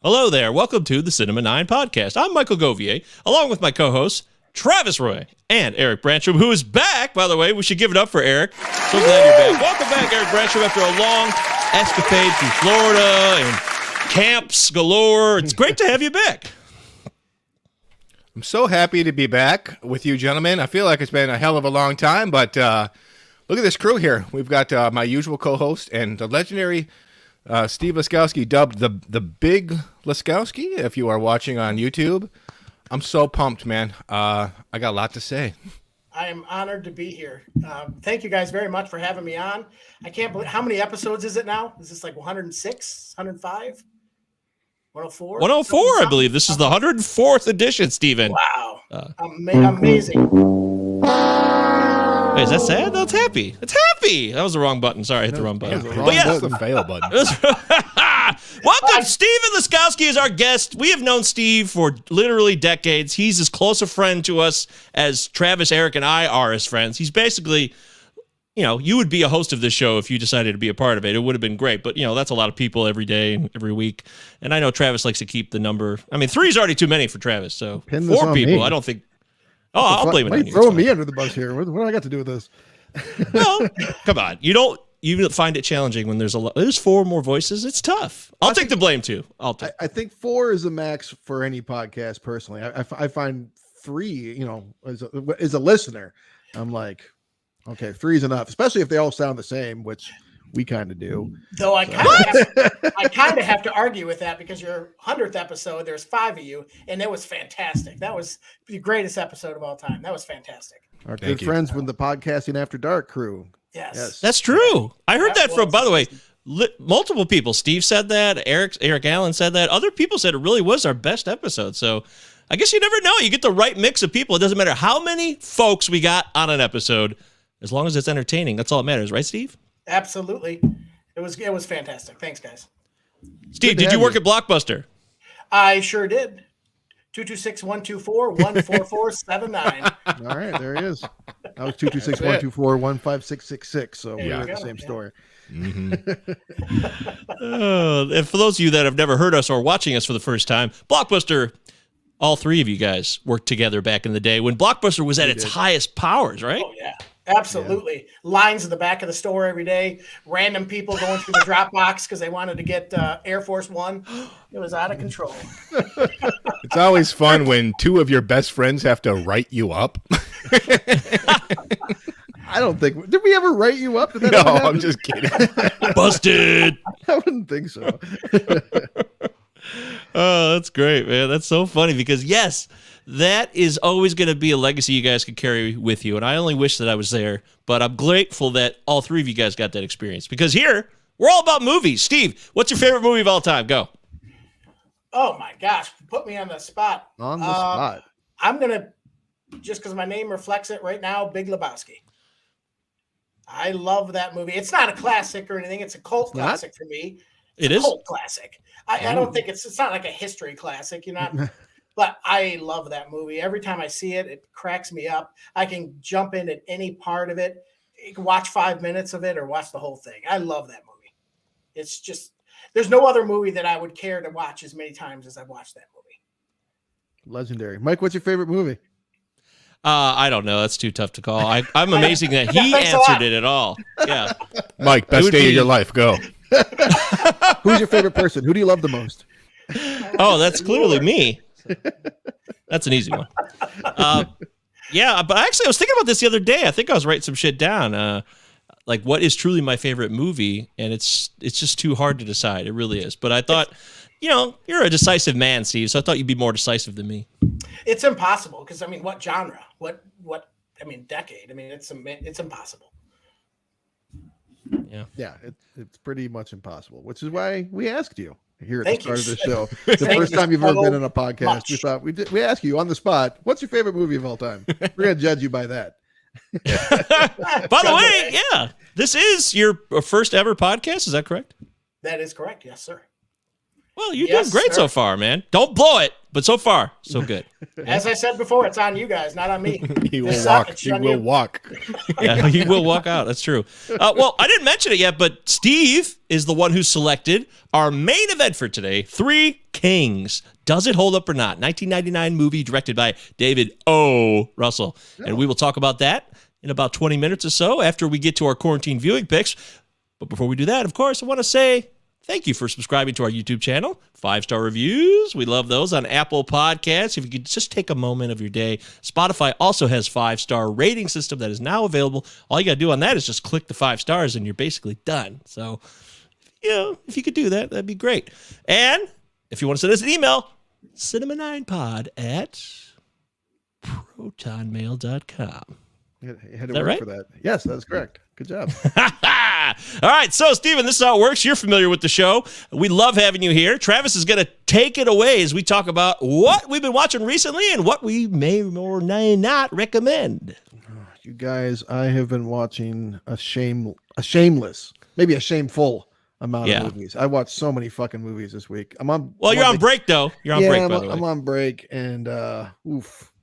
Hello there. Welcome to the Cinema 9 podcast. I'm Michael Govier, along with my co-hosts, Travis Roy and Eric Brancham, who is back, by the way. We should give it up for Eric. So glad you're back. Welcome back, Eric Brancham, after a long escapade through Florida and camps galore. It's great to have you back. I'm so happy to be back with you, gentlemen. I feel like it's been a hell of a long time, but look at this crew here. We've got my usual co-host and the legendary Steve Laskowski, dubbed the Big Laskowski, if you are watching on YouTube. I'm so pumped, man. I got a lot to say. I am honored to be here. Thank you guys very much for having me on. I can't believe, how many episodes is it now? Is this like 106, 105, 104? 104, I believe. This is the 104th edition, Steven. Wow. Amazing. Wait, is that sad? No, it's happy. It's happy. That was the wrong button. Sorry, I hit the wrong button. That's the fail button. Welcome, Steven Laskowski is our guest. We have known Steve for literally decades. He's as close a friend to us as Travis, Eric, and I are as friends. He's basically, you would be a host of this show if you decided to be a part of it. It would have been great, but, that's a lot of people every day, every week. And I know Travis likes to keep the number. I mean, 3 is already too many for Travis, so 4 people, I don't think. Oh, I'll blame it on you. Throwing me under the bus here. What do I got to do with this? Well, come on. You find it challenging when there's 4 more voices. It's tough. I'll take the blame too. I think 4 is the max for any podcast. Personally, I find 3. As a listener, I'm like, okay, 3 is enough, especially if they all sound the same, which we kind of do. Though I kind of have to argue with that because your 100th episode, there's 5 of you, and it was fantastic. That was the greatest episode of all time. That was fantastic. Our good friends with the Podcasting After Dark crew. Yes. That's true. I heard that from, by the way, multiple people. Steve said that. Eric Allen said that. Other people said it really was our best episode. So I guess you never know. You get the right mix of people. It doesn't matter how many folks we got on an episode, as long as it's entertaining. That's all that matters, right, Steve? Absolutely. It was fantastic. Thanks, guys. Steve, did you work at Blockbuster? I sure did. 226-124-14479. All right, there he is. That was 226-124-15666. So we got the same story. Mm-hmm. And for those of you that have never heard us or watching us for the first time, Blockbuster, all 3 of you guys worked together back in the day when Blockbuster was at its highest powers, right? Oh, yeah. Absolutely. Yeah. Lines in the back of the store every day. Random people going through the drop box because they wanted to get Air Force One. It was out of control. It's always fun when 2 of your best friends have to write you up. I don't think. Did we ever write you up? No, I'm just kidding. Busted. I wouldn't think so. Oh, that's great, man. That's so funny because, yes, that is always going to be a legacy you guys could carry with you. And I only wish that I was there, but I'm grateful that all 3 of you guys got that experience because here we're all about movies. Steve, what's your favorite movie of all time? Go. Oh, my gosh. Put me on the spot. On the spot. I'm going to, just because my name reflects it right now, Big Lebowski. I love that movie. It's not a classic or anything. It's a cult classic for me. It's a cult classic. I don't think it's not like a history classic. You're not, but I love that movie. Every time I see it, it cracks me up. I can jump in at any part of it. You can watch 5 minutes of it or watch the whole thing. I love that movie. It's just, there's no other movie that I would care to watch as many times as I've watched that movie. Legendary. Mike, what's your favorite movie? I don't know. That's too tough to call. I'm amazing that he answered it at all. Yeah. Mike, best day of your life. Go. Who's your favorite person? Who do you love the most? Oh, that's clearly me. That's an easy one. Yeah, but actually I was thinking about this the other day. I think I was writing some shit down. Like what is truly my favorite movie, and it's just too hard to decide. It really is. But I thought, you're a decisive man, Steve, so I thought you'd be more decisive than me. It's impossible because what genre? What decade? It's impossible. Yeah, it's pretty much impossible, which is why we asked you here at Thank the start you. of the show. The first time you've ever been on a podcast, we thought we asked you on the spot, what's your favorite movie of all time? We're going to judge you by that. By the way, this is your first ever podcast. Is that correct? That is correct. Yes, sir. Well, you're doing great so far, man. Don't blow it, but so far, so good. As I said before, it's on you guys, not on me. He will walk. He will walk. Yeah, he will walk out. That's true. Well, I didn't mention it yet, but Steve is the one who selected our main event for today, Three Kings. Does it hold up or not? 1999 movie directed by David O. Russell. And we will talk about that in about 20 minutes or so after we get to our quarantine viewing picks. But before we do that, of course, I want to say thank you for subscribing to our YouTube channel. 5-star reviews. We love those on Apple Podcasts. If you could just take a moment of your day. Spotify also has 5-star rating system that is now available. All you got to do on that is just click the 5 stars and you're basically done. So, if you could do that, that'd be great. And if you want to send us an email, cinema9pod@protonmail.com. You had to work for that. Yes, that's correct. Good job. All right, so Steven, this is how it works. You're familiar with the show. We love having you here. Travis is going to take it away as we talk about what we've been watching recently and what we may or may not recommend. You guys, I have been watching a shameless, maybe a shameful amount of movies. I watched so many fucking movies this week. You're on break though. You're on break, by the way. I'm on break, and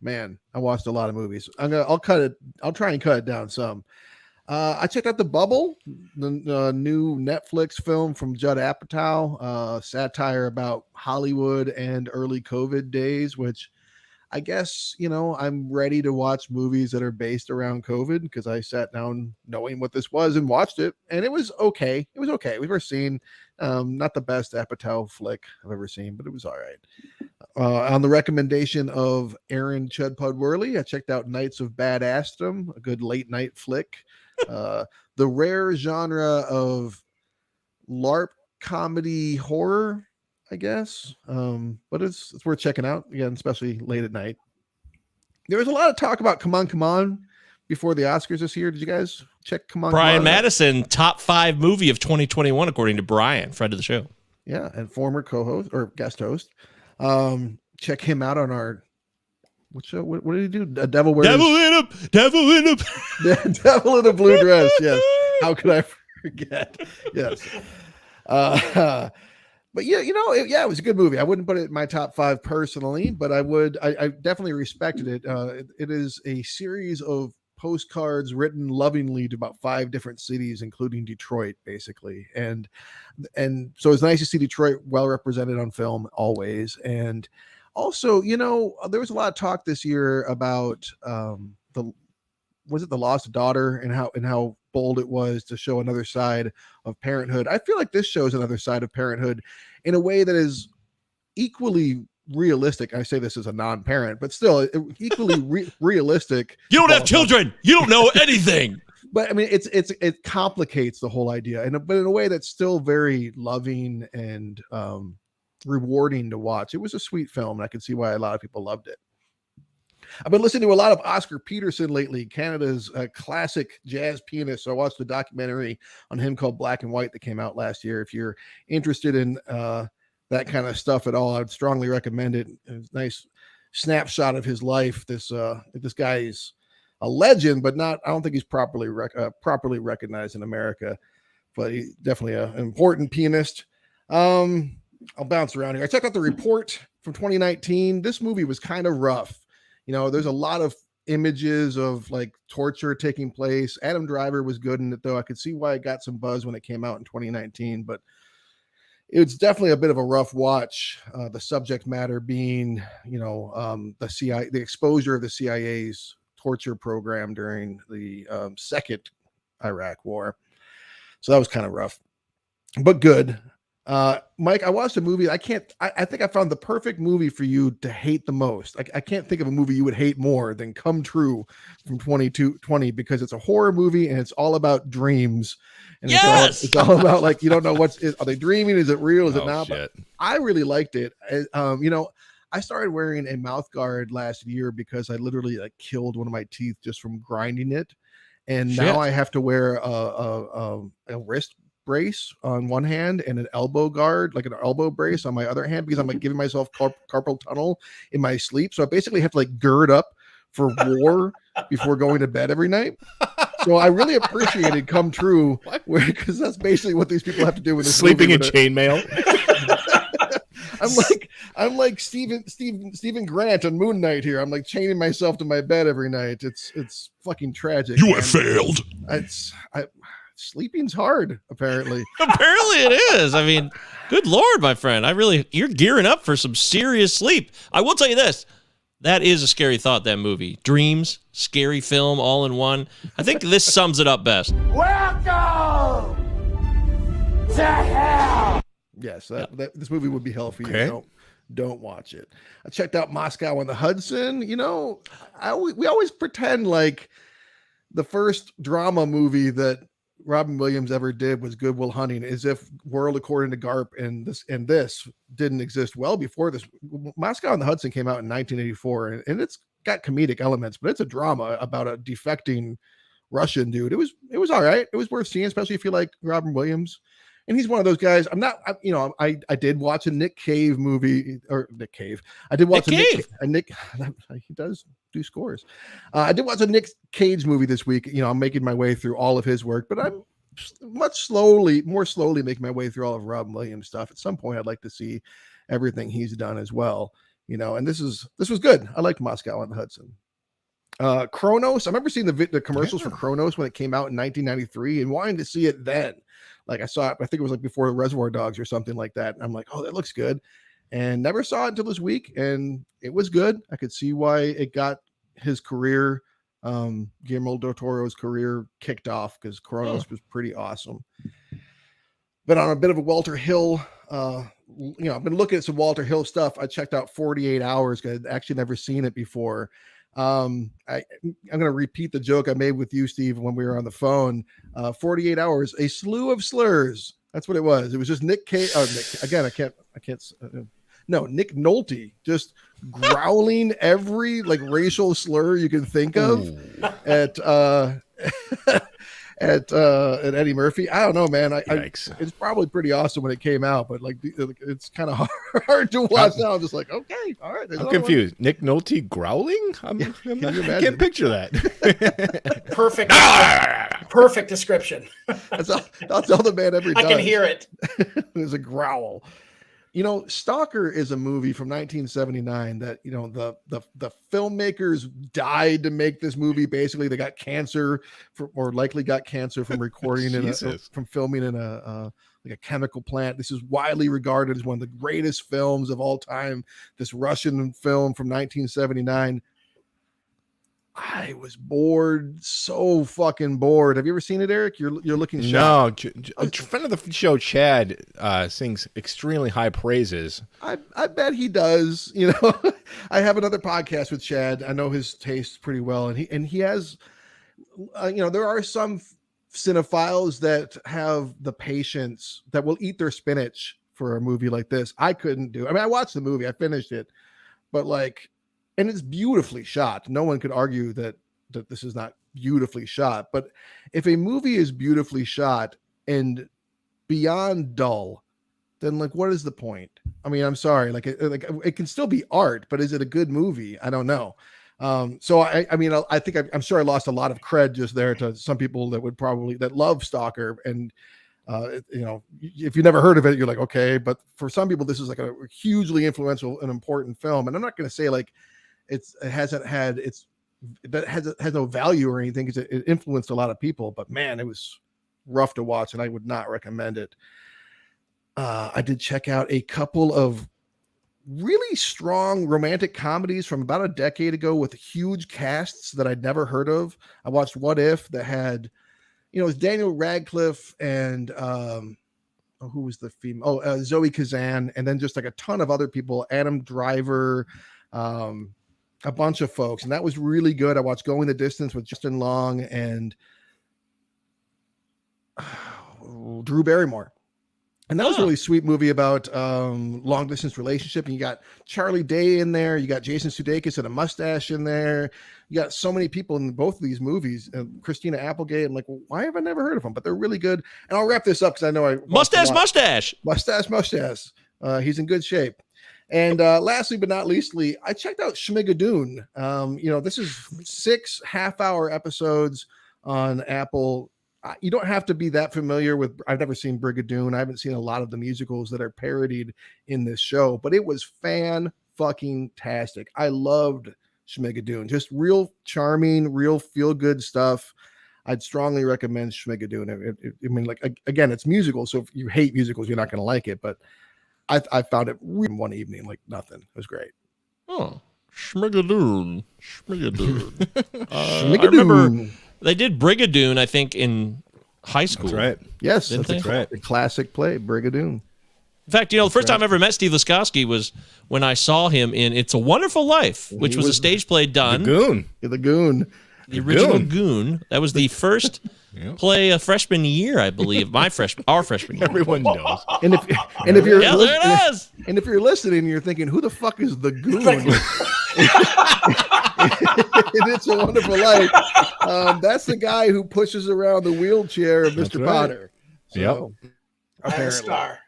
man, I watched a lot of movies. I'll try and cut it down some. I checked out The Bubble, the new Netflix film from Judd Apatow, satire about Hollywood and early COVID days, which I guess, I'm ready to watch movies that are based around COVID because I sat down knowing what this was and watched it, and it was okay. It was okay. We've ever seen not the best Apatow flick I've ever seen, but it was all right. On the recommendation of Aaron Chudpud Worley, I checked out Knights of Badassdom, a good late night flick. The rare genre of LARP comedy horror, I guess, but it's worth checking out again, especially late at night. There was a lot of talk about Come On before the Oscars this year. Did you guys check Come On? Brian Madison, top 5 movie of 2021 according to Brian, friend of the show. Yeah, and former co-host or guest host. Check him out on our what show? What did he do? A Devil in a blue dress. Yes. How could I forget? Yes. But yeah, it was a good movie. I wouldn't put it in my top 5 personally, but I definitely respected it. It is a series of postcards written lovingly to about 5 different cities, including Detroit, basically. And so it's nice to see Detroit well represented on film always. And also, there was a lot of talk this year about the Lost Daughter and how bold it was to show another side of parenthood. I feel like this shows another side of parenthood in a way that is equally realistic. I say this as a non-parent, but still equally realistic. You don't have children. You don't know anything. But I mean, it complicates the whole idea, but in a way that's still very loving and rewarding to watch. It was a sweet film, and I can see why a lot of people loved it. I've been listening to a lot of Oscar Peterson lately, Canada's classic jazz pianist. So I watched a documentary on him called Black and White that came out last year. If you're interested in that kind of stuff at all, I'd strongly recommend it. It's a nice snapshot of his life. This guy is a legend, but I don't think he's properly recognized in America, but he's definitely an important pianist. I'll bounce around here. I checked out The Report from 2019. This movie was kind of rough. There's a lot of images of like torture taking place. Adam Driver was good in it, though. I could see why it got some buzz when it came out in 2019, but it's definitely a bit of a rough watch. The subject matter being, the CIA, the exposure of the CIA's torture program during the second Iraq War. So that was kind of rough, but good. Mike, I watched a movie. I think I found the perfect movie for you to hate the most. I can't think of a movie you would hate more than Come True from 2020 because it's a horror movie and it's all about dreams. And yes! it's all about like, you don't know are they dreaming? Is it real? Is it not? Shit. But I really liked it. I started wearing a mouth guard last year because I literally killed one of my teeth just from grinding it. And now I have to wear a wrist brace on one hand and an elbow guard, like an elbow brace on my other hand, because I'm giving myself carpal tunnel in my sleep. So I basically have to gird up for war before going to bed every night. So I really appreciated Come True because that's basically what these people have to do with this sleeping movie in chainmail. I'm like Stephen Grant on Moon Knight here. I'm like chaining myself to my bed every night. It's fucking tragic. You have failed. Sleeping's hard, apparently. Apparently it is. I mean, good Lord, my friend. You're gearing up for some serious sleep. I will tell you this. That is a scary thought, that movie. Dreams, scary film, all in one. I think this sums it up best. Welcome to hell. Yes, this movie would be hell for you. Don't watch it. I checked out Moscow on the Hudson. You know, we always pretend like the first drama movie that Robin Williams ever did was Good Will Hunting, as if World According to Garp and this didn't exist well before this. Moscow on the Hudson came out in 1984, and it's got comedic elements, but it's a drama about a defecting Russian dude. It was all right. It was worth seeing, especially if you like Robin Williams. And he's one of those guys. I did watch a Nick Cave movie, or Nick Cave. I did watch Nick. He does do scores. I did watch a Nick Cage movie this week. You know, I'm making my way through all of his work, but I'm more slowly making my way through all of Robin Williams stuff. At some point, I'd like to see everything he's done as well. You know, and this was good. I liked Moscow on the Hudson. Kronos. I remember seeing the commercials for Kronos when it came out in 1993 and wanting to see it then. Like I saw it, I think it was like before Reservoir Dogs or something like that. And I'm like, oh, that looks good. And never saw it until this week. And it was good. I could see why it got his career, Guillermo del Toro's career kicked off, because Kronos was pretty awesome. But on a bit of a Walter Hill, I've been looking at some Walter Hill stuff. I checked out 48 Hours because I'd actually never seen it before. I'm going to repeat the joke I made with you, Steve, when we were on the phone. 48 Hours, a slew of slurs. That's what it was. It was just Nick Nolte just growling every like racial slur you can think of at Eddie Murphy. I don't know, man. It's probably pretty awesome when it came out, but like it's kind of hard to watch now. I'm just like, okay, all right. I'm confused. Nick Nolte growling? I can't picture that. Perfect description. That's all the man ever does. I can hear it. There's a growl. You know, Stalker is a movie from 1979 that, you know, the filmmakers died to make this movie. Basically, they got cancer likely got cancer from recording from filming in a chemical plant. This is widely regarded as one of the greatest films of all time. This Russian film from 1979. I was bored, so fucking bored. Have you ever seen it, Eric? You're looking shocked. No, a friend of the show, Chad, sings extremely high praises. I bet he does. You know, I have another podcast with Chad. I know his tastes pretty well, and he has. There are some cinephiles that have the patience that will eat their spinach for a movie like this. I couldn't do. I mean, I watched the movie, I finished it, but like. And it's beautifully shot. No one could argue that this is not beautifully shot. But if a movie is beautifully shot and beyond dull, then like, what is the point? I mean, I'm sorry. Like it can still be art, but is it a good movie? I don't know. So I think I'm sure I lost a lot of cred just there to some people that love Stalker. And if you never heard of it, you're like, okay. But for some people, this is like a hugely influential and important film. And I'm not going to say like, it has no value or anything because it influenced a lot of people, but man, it was rough to watch and I would not recommend it. I did check out a couple of really strong romantic comedies from about a decade ago with huge casts that I'd never heard of. I watched What If that had, it was Daniel Radcliffe and who was the female? Zoe Kazan, and then just like a ton of other people, Adam Driver, a bunch of folks, and that was really good. I watched Going the Distance with Justin Long and Drew Barrymore. And that was a really sweet movie about long distance relationship. And you got Charlie Day in there. You got Jason Sudeikis and a mustache in there. You got so many people in both of these movies. Christina Applegate. I'm like, well, why have I never heard of them? But they're really good. And I'll wrap this up because I know Mustache. He's in good shape. And lastly, but not leastly, I checked out Schmigadoon. This is 6 half-hour episodes on Apple you don't have to be that familiar with. I've never seen Brigadoon. I haven't seen a lot of the musicals that are parodied in this show, but it was fan-fucking-tastic. I loved Schmigadoon. Just real charming, real feel-good stuff. I'd strongly recommend Schmigadoon. I mean, like, again, it's musical, so if you hate musicals, you're not going to like it, but I found it really one evening like nothing. It was great. Oh, Schmigadoon. Schmigadoon. I Schmigadoon. remember they did Brigadoon, I think, in high school. That's right. Yes, Didn't that's they? a classic play, Brigadoon. In fact, the first time I ever met Steve Laskowski was when I saw him in It's a Wonderful Life, which was a stage play done. The Goon. The Goon. The original Goon. That was the first play of freshman year, I believe. Our freshman year. Everyone knows. And if you're Yeah, there it is. and if you're listening, you're thinking, who the fuck is the Goon? It's a Wonderful Life. That's the guy who pushes around the wheelchair of Mr. right. Potter. Yep. I'm a star.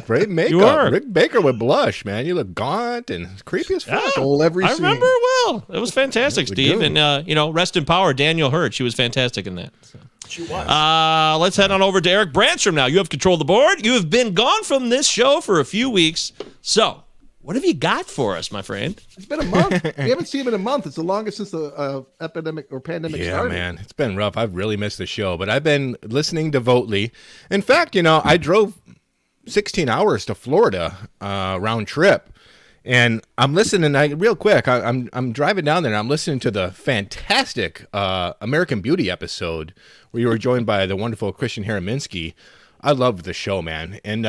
Great makeup. You are. Rick Baker would blush, man. You look gaunt and creepy as fuck. Stole every I scene. remember well. It was fantastic, Steve. Goon. And, rest in power, Daniel Hurt. She was fantastic in that. So. She was. Let's head on over to Eric Branstrom now. You have control of the board. You have been gone from this show for a few weeks. So, what have you got for us, my friend? It's been a month. We haven't seen him in a month. It's the longest since the epidemic or pandemic started. Man, it's been rough. I've really missed the show, but I've been listening devotedly. In fact, I drove 16 hours to Florida round trip, and I'm listening. Real quick, I'm driving down there, and I'm listening to the fantastic American Beauty episode where you were joined by the wonderful Christian Haraminski. I loved the show, man, and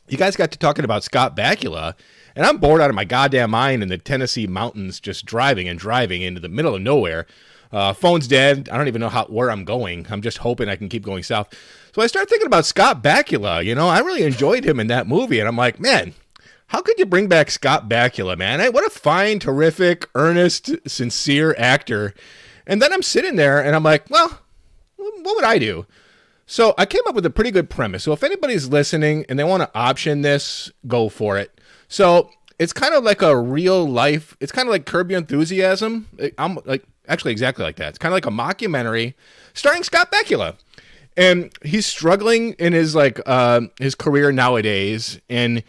you guys got to talking about Scott Bakula. And I'm bored out of my goddamn mind in the Tennessee mountains, just driving into the middle of nowhere. Phone's dead. I don't even know where I'm going. I'm just hoping I can keep going south. So I started thinking about Scott Bakula. I really enjoyed him in that movie. And I'm like, man, how could you bring back Scott Bakula, man? What a fine, terrific, earnest, sincere actor. And then I'm sitting there and I'm like, well, what would I do? So I came up with a pretty good premise. So if anybody's listening and they want to option this, go for it. So it's kind of like a real life. It's kind of like Curb Your Enthusiasm. I'm like actually exactly like that. It's kind of like a mockumentary starring Scott Bakula, and he's struggling in his his career nowadays, and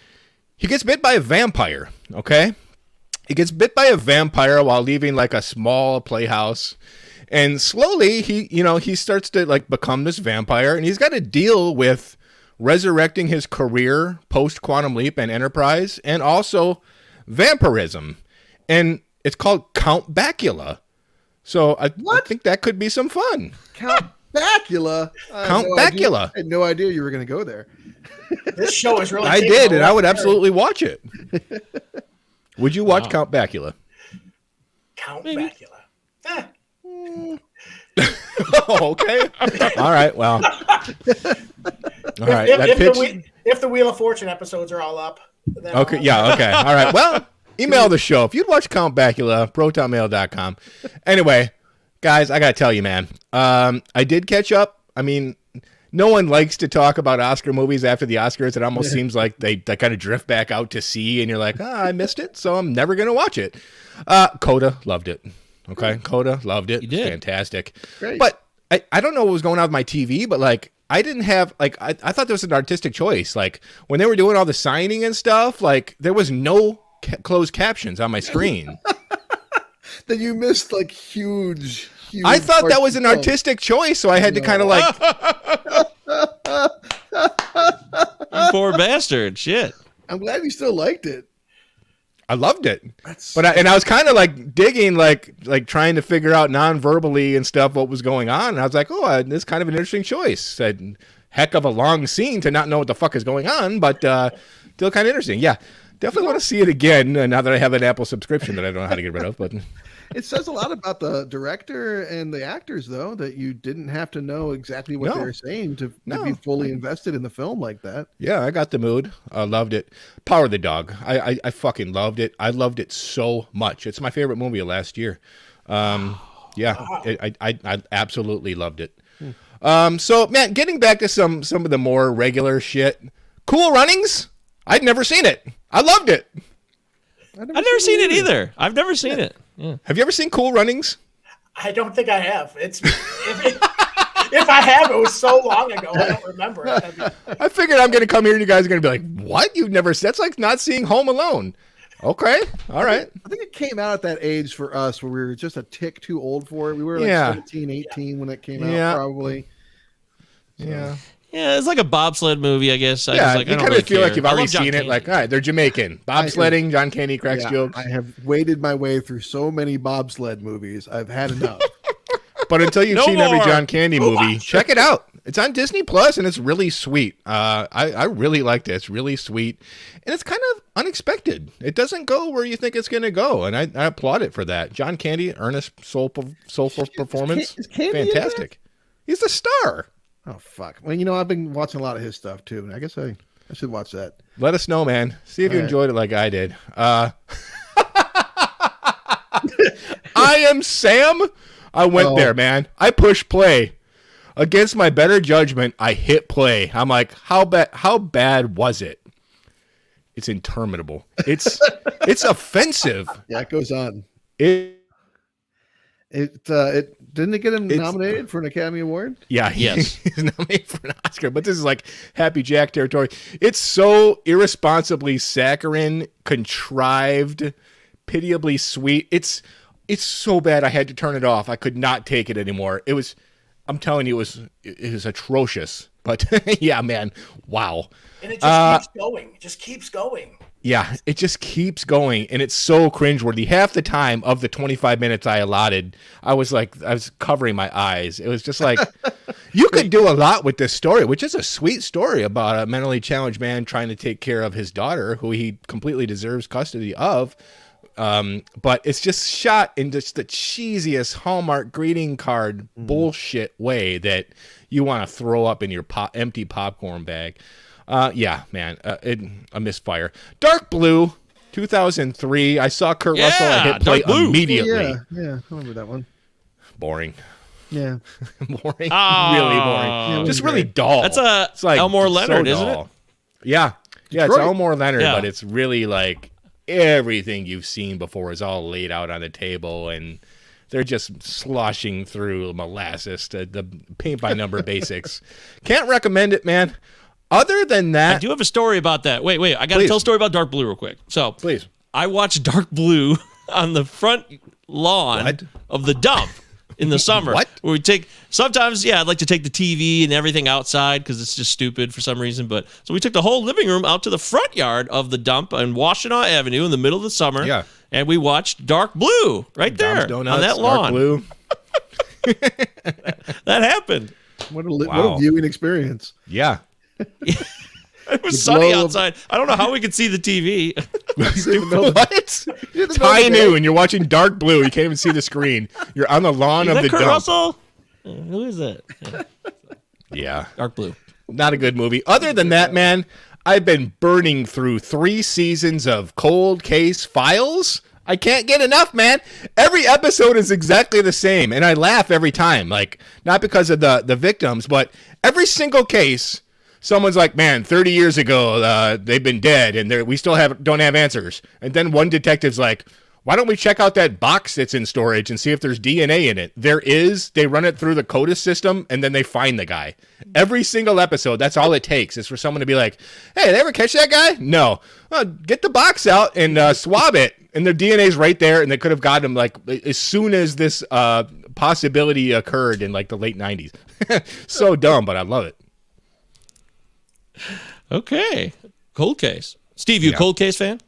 he gets bit by a vampire. Okay, he gets bit by a vampire while leaving like a small playhouse, and slowly he starts to become this vampire, and he's got to deal with resurrecting his career post Quantum Leap and Enterprise, and also vampirism, and it's called Count Bakula. So I think that could be some fun. Count Bakula. Count Bakula. I had no idea you were going to go there. This show is really. I did, and I would absolutely watch it. Would you watch Count Bakula? Count Maybe. Bakula. Oh, okay. All right. Well. All right. If the Wheel of Fortune episodes are all up. Then Okay. Yeah. Okay. All right. Well, email the show if you'd watch Count Bakula. protonmail.com. Anyway, guys, I gotta tell you, man. I did catch up. I mean, no one likes to talk about Oscar movies after the Oscars. It almost seems like they kind of drift back out to sea, and you're like, I missed it, so I'm never gonna watch it. Coda loved it. Okay, Coda loved it. You did. Fantastic. Great. But I don't know what was going on with my TV, but I didn't have I thought there was an artistic choice. When they were doing all the signing and stuff, there was no closed captions on my screen. Then you missed huge. I thought that was an artistic choice, so I had to kind of You poor bastard. Shit. I'm glad you still liked it. I loved it. But I was kind of digging, trying to figure out non-verbally and stuff what was going on. And I was like, oh, this is kind of an interesting choice. A heck of a long scene to not know what the fuck is going on, but still kind of interesting. Yeah, definitely want to see it again now that I have an Apple subscription that I don't know how to get rid of. But It says a lot about the director and the actors, though, that you didn't have to know exactly what they were saying to be fully invested in the film like that. Yeah, I got the mood. I loved it. Power of the Dog. I fucking loved it. I loved it so much. It's my favorite movie of last year. I absolutely loved it. So, man, getting back to some of the more regular shit. Cool Runnings? I'd never seen it. I loved it. I've never seen it either. I've never seen it. Yeah. Have you ever seen Cool Runnings? I don't think I have. It's if If I have, it was so long ago, I don't remember it. I figured I'm going to come here and you guys are going to be like, what? You've never seen? That's like not seeing Home Alone. Okay. All right. I think it came out at that age for us where we were just a tick too old for it. We were like 17, 18 when it came out, probably. So. Yeah. Yeah, it's like a bobsled movie, I guess. You kind of feel like you've already seen it. Like, all right, they're Jamaican. Bobsledding, John Candy cracks jokes. I have waded my way through so many bobsled movies. I've had enough. But until you've seen every John Candy movie, check it out. It's on Disney Plus, and it's really sweet. I really liked it. It's really sweet, and it's kind of unexpected. It doesn't go where you think it's going to go, and I applaud it for that. John Candy, earnest, soulful performance, is Candy fantastic. He's the star. Oh, fuck. Well, I've been watching a lot of his stuff, too. And I guess I should watch that. Let us know, man. See if you enjoyed it like I did. I Am Sam. I went there, man. I pushed play. Against my better judgment, I hit play. I'm like, how bad was it? It's interminable. It's offensive. Yeah, it goes on. It didn't it get him nominated for an Academy Award? Yeah, he's nominated for an Oscar, but this is like Happy Jack territory. It's so irresponsibly saccharine, contrived, pitiably sweet. It's so bad I had to turn it off. I could not take it anymore. I'm telling you, it was atrocious. But yeah, man, wow. And it just keeps going. It just keeps going. Yeah, it just keeps going, and it's so cringeworthy. Half the time of the 25 minutes I allotted, I was covering my eyes. It was just like, you could do a lot with this story, which is a sweet story about a mentally challenged man trying to take care of his daughter, who he completely deserves custody of. But it's just shot in just the cheesiest Hallmark greeting card bullshit way that you want to throw up in your empty popcorn bag. Yeah, man, a misfire. Dark Blue, 2003. I saw Kurt Russell. I hit play immediately. Yeah, I remember that one. Boring. Yeah, boring. Really boring. Yeah, just really dull. That's it's like Elmore Leonard, so isn't dull. it? Yeah, it's Elmore Leonard, Yeah. but it's really like everything you've seen before is all laid out on the table, and they're just sloshing through molasses to the paint by number basics. Can't recommend it, man. Other than that, I do have a story about that. Wait, I got to tell a story about Dark Blue real quick. So, please, I watched Dark Blue on the front lawn of the dump in the summer. What? Where we take sometimes, I'd like to take the TV and everything outside because it's just stupid for some reason. But so we took the whole living room out to the front yard of the dump on Washtenaw Avenue in the middle of the summer. Yeah, and we watched Dark Blue right there Donuts, on that lawn. Dark Blue. That happened. What a viewing experience. Yeah. It was sunny outside. I don't know how we could see the TV. What? It's high noon. You're watching Dark Blue. You can't even see the screen. You're on the lawn of the Kurt dump. Russell? Who is it? Yeah. Dark Blue. Not a good movie. Other than that, man, I've been burning through 3 seasons of Cold Case Files. I can't get enough, man. Every episode is exactly the same, and I laugh every time. Like, not because of the victims, but every single case, someone's like, man, 30 years ago, they've been dead, and we still don't have answers. And then one detective's like, why don't we check out that box that's in storage and see if there's DNA in it? There is. They run it through the CODIS system, and then they find the guy. Every single episode, that's all it takes, is for someone to be like, hey, did they ever catch that guy? No. Get the box out and swab it. And their DNA's right there, and they could have gotten him like as soon as this possibility occurred in like the late 90s. So dumb, but I love it. Okay. Cold Case. Steve, you a Cold Case fan?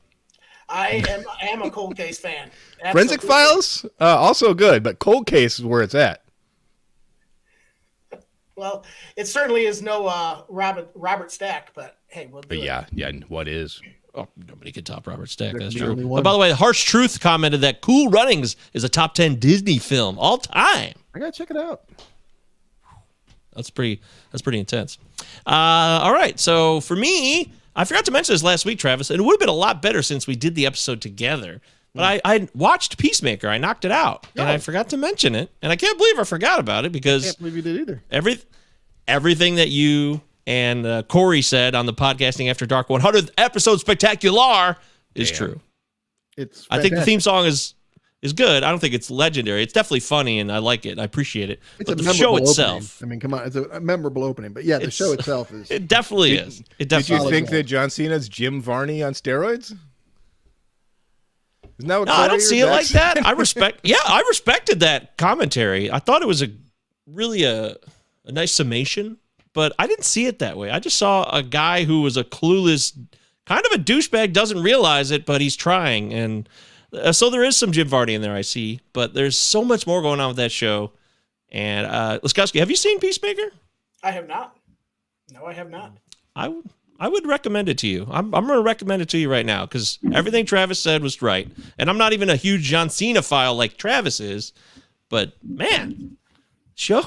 I am a Cold Case fan. Absolutely. Forensic Files, also good, but Cold Case is where it's at. Well, it certainly is no Robert Stack, but hey, we'll do it. Yeah, what is? Oh, nobody could top Robert Stack. That's the true. only one. But by the way, Harsh Truth commented that Cool Runnings is a top 10 Disney film all time. I gotta check it out. That's pretty intense. All right. So for me, I forgot to mention this last week, Travis, and it would have been a lot better since we did the episode together. But I watched Peacemaker. I knocked it out, and I forgot to mention it. And I can't believe I forgot about it because I can't believe you did either. Everything that you and Corey said on the Podcasting After Dark 100th episode spectacular is true. It's I think the theme song is is good. I don't think it's legendary. It's definitely funny, and I like it. I appreciate it. It's but a the show memorable itself, opening. I mean, come on, it's a memorable opening. But yeah, the show itself is. It definitely is. It Did you definitely. think that John Cena's Jim Varney on steroids? Isn't that what No, I don't see it like that. I respected that commentary. I thought it was really a nice summation, but I didn't see it that way. I just saw a guy who was a clueless, kind of a douchebag, doesn't realize it, but he's trying. And so there is some Jim Varney in there, I see, but there's so much more going on with that show. And Laskowski, have you seen Peacemaker? I have not. No, I have not. I would recommend it to you. I'm going to recommend it to you right now because everything Travis said was right. And I'm not even a huge John Cena file like Travis is, but man, show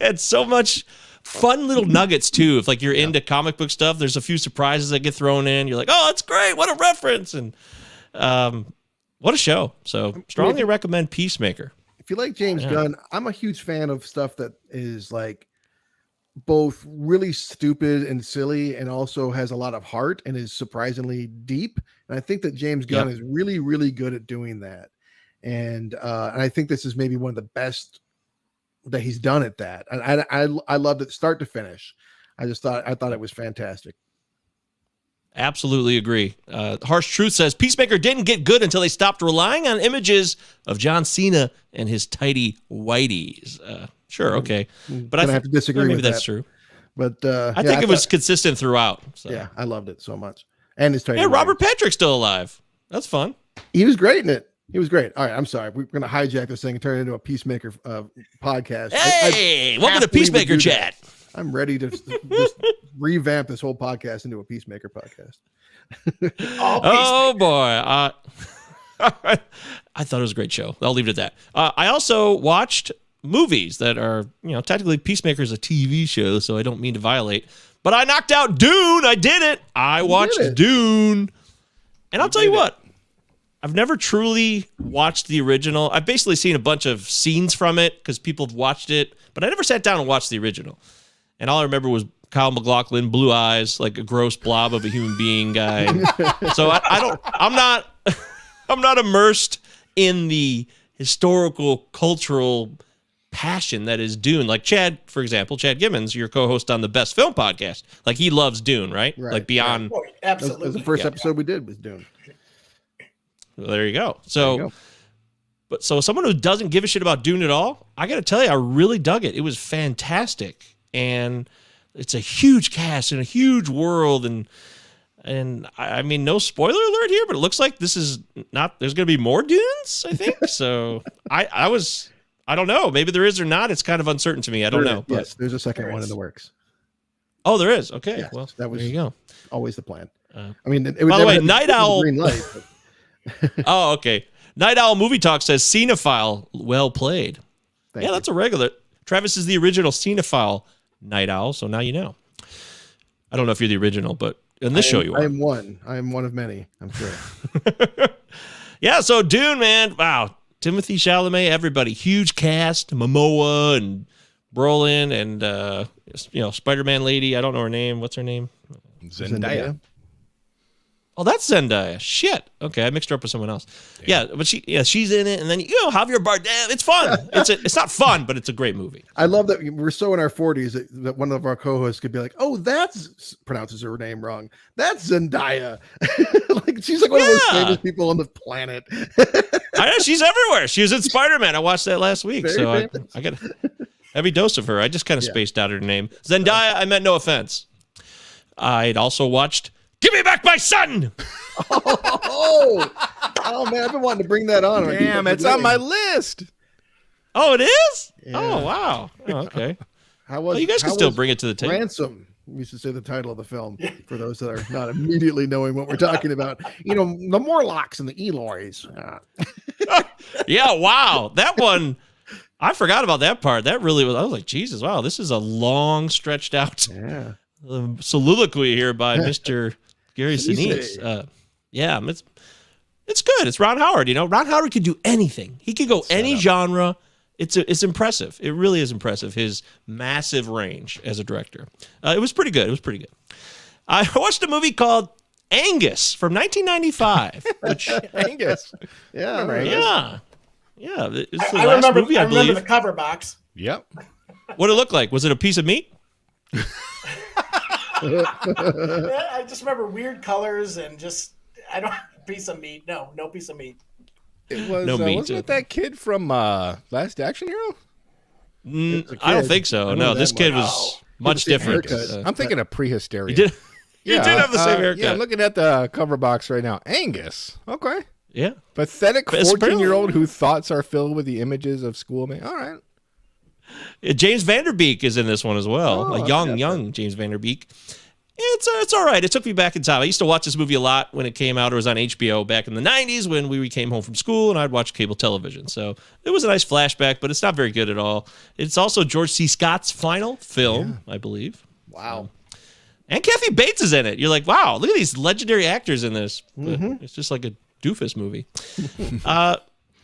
had so much fun little nuggets too. If like you're into comic book stuff, there's a few surprises that get thrown in. You're like, oh, that's great. What a reference. And what a show. So strongly recommend Peacemaker. If you like James Gunn, I'm a huge fan of stuff that is like both really stupid and silly and also has a lot of heart and is surprisingly deep. And I think that James Gunn is really, really good at doing that. And I think this is maybe one of the best that he's done at that. And I loved it start to finish. I thought it was fantastic. Absolutely agree. Harsh Truth says Peacemaker didn't get good until they stopped relying on images of John Cena and his tidy whiteys. Sure, okay, but I have to disagree. Maybe with that's that. true. But I think it was consistent throughout. So. Yeah, I loved it so much. And his tidy. Hey, Robert Patrick's still alive. That's fun. He was great in it. He was great. All right, I'm sorry. We're going to hijack this thing and turn it into a Peacemaker podcast. Hey, welcome to Peacemaker Chat. I'm ready to just revamp this whole podcast into a Peacemaker podcast. Oh boy, I thought it was a great show. I'll leave it at that. I also watched movies that are, technically Peacemaker is a TV show, so I don't mean to violate. But I knocked out Dune. I did it. I watched Dune, and I'll tell you what. I've never truly watched the original. I've basically seen a bunch of scenes from it because people have watched it, but I never sat down and watched the original. And all I remember was Kyle MacLachlan, blue eyes, like a gross blob of a human being guy. So I'm not immersed in the historical, cultural passion that is Dune. Like Chad, for example, Chad Gibbons, your co-host on the Best Film Podcast. Like he loves Dune, right? Like beyond. Oh, absolutely. That was the first episode we did was Dune. Well, there you go. So, but someone who doesn't give a shit about Dune at all, I got to tell you, I really dug it. It was fantastic. And it's a huge cast and a huge world. And I mean, no spoiler alert here, but it looks like this is not, there's going to be more Dunes, I think. So I don't know. Maybe there is or not. It's kind of uncertain to me. I don't know. Yes, there's a second one in the works. Oh, there is. Okay. Yes, well, that was there you go. Always the plan. I mean, it by the way, Night Owl. Green light, Oh, okay. Night Owl Movie Talk says Cinephile, well played. Thank you. That's a regular. Travis is the original Cinephile Night Owl, so now you know. I don't know if you're the original, but in this show you are. I am one. I am one of many, I'm sure. Yeah, so Dune, man. Wow. Timothée Chalamet, everybody. Huge cast. Momoa and Brolin and, Spider-Man lady. I don't know her name. What's her name? Zendaya. Oh, that's Zendaya. Shit. Okay, I mixed her up with someone else. Yeah, but she's in it, and then Javier Bardem. It's fun. It's not fun, but it's a great movie. I love that we're so in our 40s that one of our co-hosts could be like, "Oh, that's pronounces her name wrong. That's Zendaya." Like she's like one of those famous people on the planet. I know she's everywhere. She was in Spider-Man. I watched that last week, so I got a heavy dose of her. I just kind of spaced out her name. Zendaya. I meant no offense. I'd also watched Give Me Back My Son! Oh man, I've been wanting to bring that on. Damn, it's on my list. Oh, it is? Yeah. Oh, wow. Oh, okay. You guys can still bring it to the table. Ransom. We should say the title of the film for those that are not immediately knowing what we're talking about. The Morlocks and the Eloys. Yeah, wow. That one, I forgot about that part. That really was, I was like, Jesus, wow, this is a long stretched out soliloquy here by Mr. Gary Sinise. Yeah, it's good. It's Ron Howard. Ron Howard could do anything. He could go any genre. It's impressive. It really is impressive. His massive range as a director. It was pretty good. I watched a movie called Angus from 1995. Which Angus. Yeah. Yeah. Yeah, it's the I last remember. movie, I I remember believe. the cover box. Yep. What did it look like? Was it a piece of meat? Yeah, I just remember weird colors and just I don't piece of meat. No piece of meat. It was. No meat. Wasn't it that kid from Last Action Hero? I don't think so. No, this kid much. was much different. I'm thinking of prehysteria. He did. He did have the same haircut. Yeah, I'm looking at the cover box right now. Angus. Okay. Yeah. Pathetic But it's 14-year-old whose thoughts are filled with the images of schoolmates. All right. James Vanderbeek is in this one as well. Oh, A young James Vanderbeek. It's all right. It took me back in time. I used to watch this movie a lot when it came out. It was on HBO back in the 90s when we came home from school and I'd watch cable television. So it was a nice flashback, but it's not very good at all. It's also George C. Scott's final film, I believe. Wow. And Kathy Bates is in it. You're like, wow, look at these legendary actors in this. But it's just like a doofus movie. I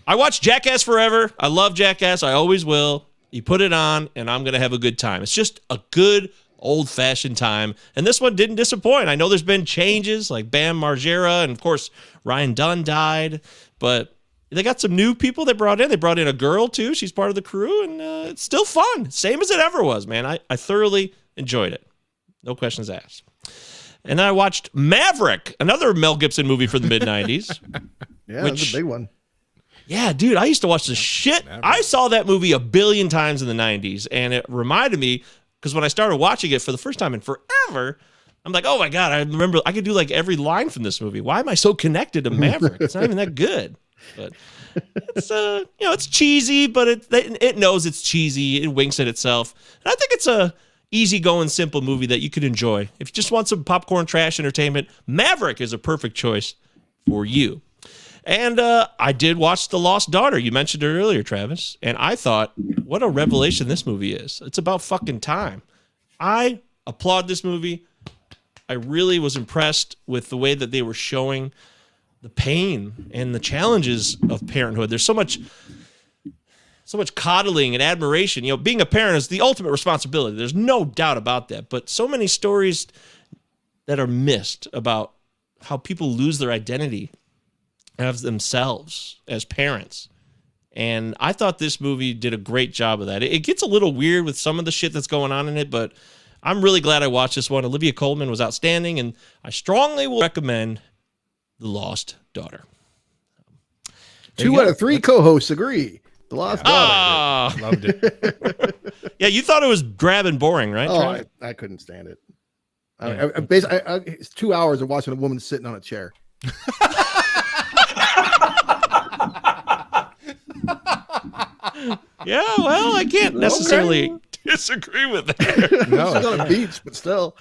watched Jackass forever. I love Jackass. I always will. You put it on, and I'm going to have a good time. It's just a good old-fashioned time. And this one didn't disappoint. I know there's been changes like Bam Margera, and, of course, Ryan Dunn died. But they got some new people they brought in. They brought in a girl, too. She's part of the crew, and it's still fun. Same as it ever was, man. I thoroughly enjoyed it. No questions asked. And then I watched Maverick, another Mel Gibson movie from the mid-90s. Yeah, that's a big one. Yeah, dude, I used to watch the shit. I saw that movie a billion times in the 90s, and it reminded me, because when I started watching it for the first time in forever, I'm like, oh my God, I remember I could do like every line from this movie. Why am I so connected to Maverick? It's not even that good. But it's it's cheesy, but it knows it's cheesy. It winks at itself. And I think it's a easygoing, simple movie that you could enjoy. If you just want some popcorn trash entertainment, Maverick is a perfect choice for you. And I did watch The Lost Daughter. You mentioned it earlier, Travis. And I thought, what a revelation this movie is. It's about fucking time. I applaud this movie. I really was impressed with the way that they were showing the pain and the challenges of parenthood. There's so much coddling and admiration. You know, being a parent is the ultimate responsibility. There's no doubt about that. But so many stories that are missed about how people lose their identity of themselves as parents. And I thought this movie did a great job of that. It gets a little weird with some of the shit that's going on in it, but I'm really glad I watched this one. Olivia Colman was outstanding, and I strongly will recommend The Lost Daughter. 2 out of 3 co-hosts agree. The Lost Daughter. Loved it. Yeah, you thought it was drab and boring, right? Oh, I couldn't stand it. It's 2 hours of watching a woman sitting on a chair. Yeah, well, I can't necessarily disagree with that. No, It's on a beach, but still.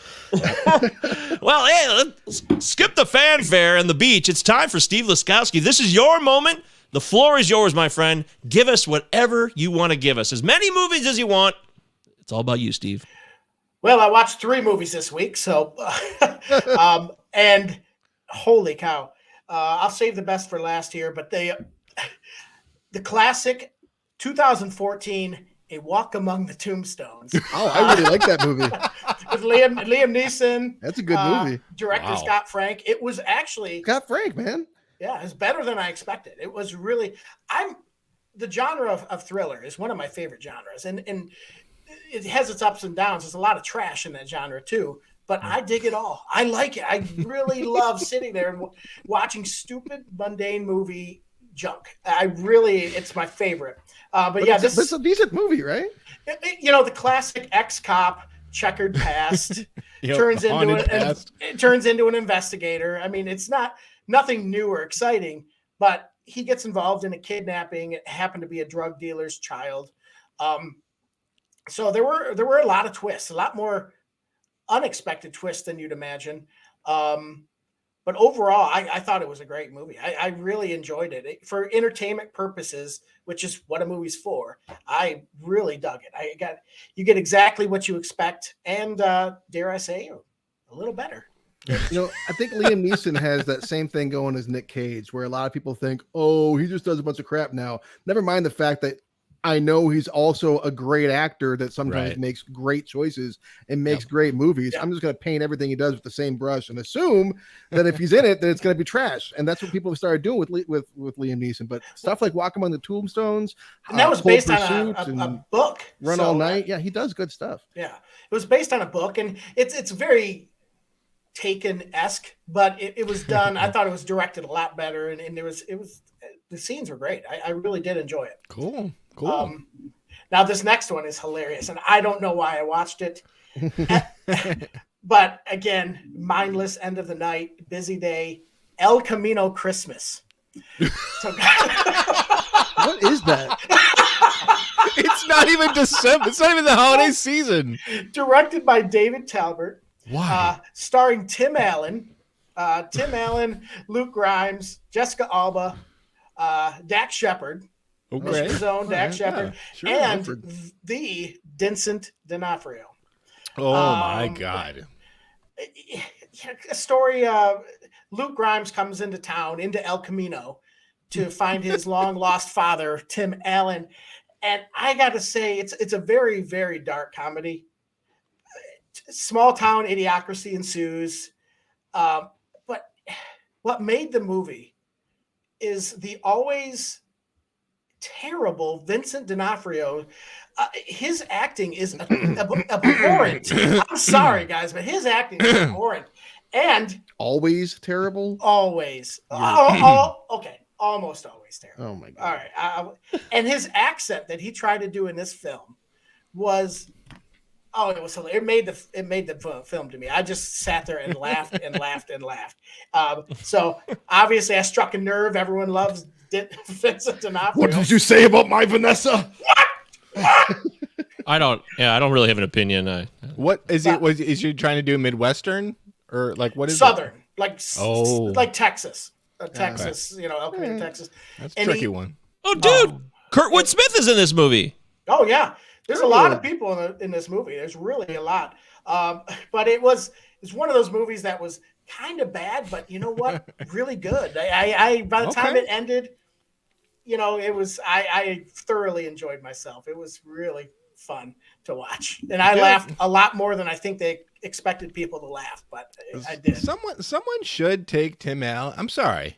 Well, hey, let's skip the fanfare and the beach. It's time for Steve Laskowski. This is your moment. The floor is yours, my friend. Give us whatever you want to give us. As many movies as you want. It's all about you, Steve. Well, I watched 3 movies this week, so and holy cow, I'll save the best for last here. But the classic 2014, A Walk Among the Tombstones. Oh, I really like that movie. With Liam Neeson. That's a good movie. Director Scott Frank. It was actually Scott Frank, man. Yeah, it's better than I expected. It was really the genre of thriller is one of my favorite genres, and it has its ups and downs. There's a lot of trash in that genre too, but I dig it all. I like it. I really love sitting there and watching stupid, mundane movie junk. It's my favorite. But yeah, this is a decent movie, right? The classic ex-cop checkered past turns into an investigator. I mean, it's nothing new or exciting, but he gets involved in a kidnapping. It happened to be a drug dealer's child. So there were a lot of twists, a lot more unexpected twists than you'd imagine. But overall, I thought it was a great movie. I really enjoyed it for entertainment purposes, which is what a movie's for. I really dug it. You get exactly what you expect, and dare I say, a little better. I think Liam Neeson has that same thing going as Nick Cage, where a lot of people think, oh, he just does a bunch of crap now. Never mind the fact that I know he's also a great actor that sometimes Right. makes great choices and makes great movies. I'm just going to paint everything he does with the same brush and assume that if he's in it, that it's going to be trash. And that's what people have started doing with Liam Neeson. But stuff like Walk Among the Tombstones, And that was Cold based on Pursuit a book. Run All Night. Yeah, he does good stuff. Yeah, it was based on a book, and it's very Taken-esque, but it was done. I thought it was directed a lot better, and it was the scenes were great. I really did enjoy it. Cool. Now this next one is hilarious, and I don't know why I watched it. But again, mindless end of the night, busy day, El Camino Christmas. So, What is that? It's not even December. It's not even the holiday season. directed by David Talbert. Why? Starring Tim Allen, Luke Grimes, Jessica Alba, Dax Shepard, Okay. Michigan's own Dax Shepard, sure, and Shepard. the Vincent D'Onofrio. Oh my God. A story. Luke Grimes comes into town, into El Camino, to find his long lost father, Tim Allen, and I got to say, it's a very, very dark comedy. Small town idiocracy ensues, but what made the movie is the always terrible Vincent D'Onofrio. His acting is abhorrent. I'm sorry, guys, but his acting is abhorrent. And Always terrible. always, okay, almost always terrible. Oh my God. All right, and his accent that he tried to do in this film was, it was hilarious. It made the film to me. I just sat there and laughed and laughed and laughed. So obviously, I struck a nerve. Everyone loves Vincent D'Onofrio. What did you say about my Vanessa? I don't really have an opinion. What is it? Is you trying to do Midwestern or like what is Southern, it? like Texas, Texas. El Camino, Texas. That's a And tricky one. Oh, dude, Kurtwood Smith is in this movie. Oh yeah, there's a lot of people in this movie. There's really a lot. But it's one of those movies that was kind of bad, but you know what? Really good. I by the time it ended, it was I thoroughly enjoyed myself. It was really fun to watch, and I laughed a lot more than I think they expected people to laugh, but I did. Someone should take Tim Allen. I'm sorry.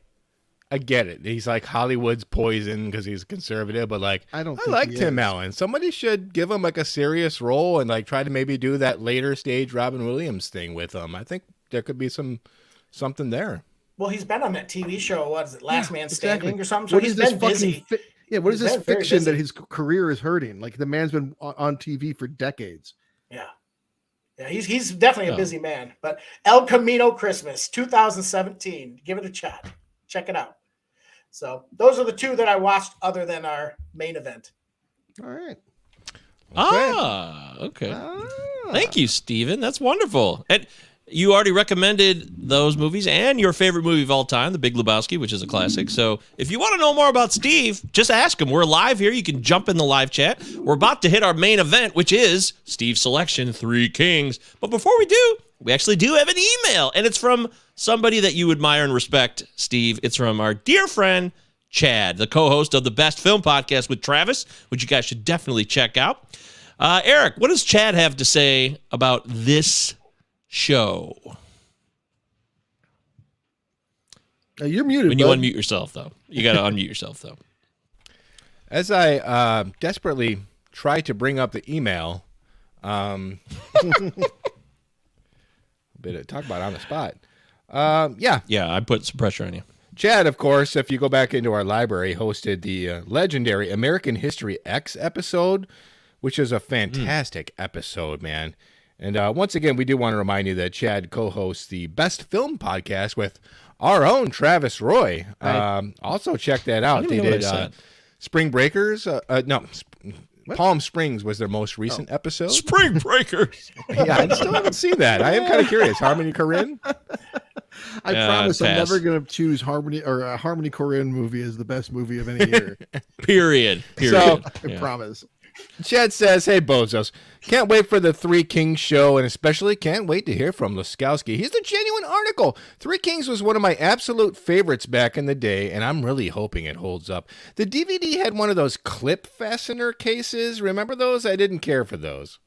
I get it. He's like Hollywood's poison because he's conservative, but like I like Tim Allen. Somebody should give him like a serious role and like try to maybe do that later stage Robin Williams thing with him. I think there could be something there. Well, he's been on that TV show. What is it, Last Man Standing or something? So What he's is this been busy. what is He's this been very fiction busy. that his career is hurting? Like the man's been on TV for decades. Yeah, he's definitely a busy man. But El Camino Christmas 2017. Give it a shot. Check it out. So those are the two that I watched other than our main event. All right. Okay. Thank you, Steven. That's wonderful. And you already recommended those movies and your favorite movie of all time, The Big Lebowski, which is a classic. So if you want to know more about Steve, just ask him. We're live here. You can jump in the live chat. We're about to hit our main event, which is Steve's selection, Three Kings. But before we do, we actually do have an email, and it's from somebody that you admire and respect, Steve. It's from our dear friend, Chad, the co-host of the Best Film Podcast with Travis, which you guys should definitely check out. Eric, what does Chad have to say about this show? You're muted. When you bud. unmute yourself, though. You got to unmute yourself, though. As I desperately try to bring up the email, bit of talk about on the spot. Yeah, I put some pressure on you. Chad, of course, if you go back into our library, hosted the legendary American History X episode, which is a fantastic episode, man. And once again, we do want to remind you that Chad co-hosts the Best Film Podcast with our own Travis Roy. Also, check that out. They did Spring Breakers. Palm Springs was their most recent episode. Spring Breakers. Yeah, I still haven't seen that. I am kind of curious. Harmony Korine? I promise I'm never going to choose Harmony or a Harmony Korine movie as the best movie of any year. Period. So, I promise. Chad says, hey, bozos, can't wait for the Three Kings show, and especially can't wait to hear from Laskowski. He's the genuine article. Three Kings was one of my absolute favorites back in the day, and I'm really hoping it holds up. The DVD had one of those clip fastener cases. Remember those? I didn't care for those.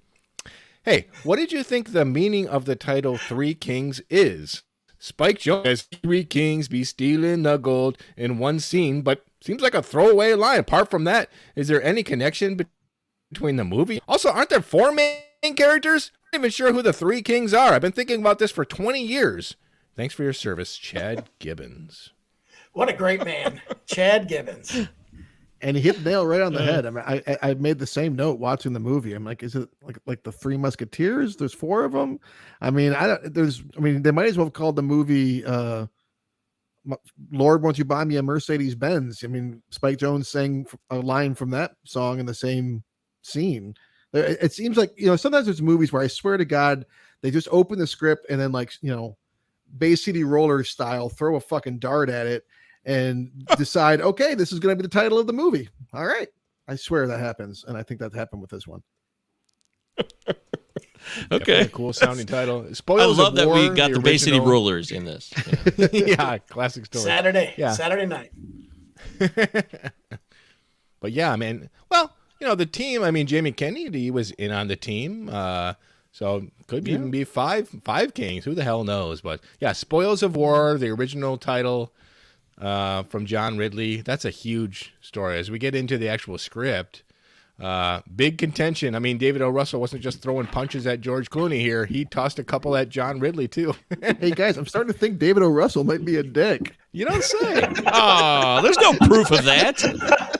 Hey, what did you think the meaning of the title Three Kings is? Spike Jones says, Three Kings be stealing the gold in one scene, but seems like a throwaway line. Apart from that, is there any connection between the movie? Also, aren't there 4 main characters? I'm not even sure who the Three Kings are. I've been thinking about this for 20 years. Thanks for your service, Chad Gibbons. What a great man, Chad Gibbons. And he hit the nail right on the head. I mean, I made the same note watching the movie. I'm like, is it like the Three Musketeers? There's 4 of them. I mean, they might as well have called the movie Lord, Won't You Buy Me a Mercedes Benz? I mean, Spike Jones sang a line from that song in the same scene. It seems like, sometimes there's movies where I swear to God, they just open the script and then Bay City Rollers style, throw a fucking dart at it and decide, okay, this is going to be the title of the movie. All right. I swear that happens. And I think that happened with this one. Okay. Cool sounding title. I Spoils love of that War, we got the Bay City original- Rollers in this. Yeah, classic story. Saturday night. But yeah, man. Well, the team. I mean, Jamie Kennedy was in on the team, so could even be five kings. Who the hell knows? But yeah, Spoils of War, the original title from John Ridley. That's a huge story. As we get into the actual script, big contention. I mean, David O. Russell wasn't just throwing punches at George Clooney here. He tossed a couple at John Ridley too. Hey guys, I'm starting to think David O. Russell might be a dick. You don't say. Oh, there's no proof of that.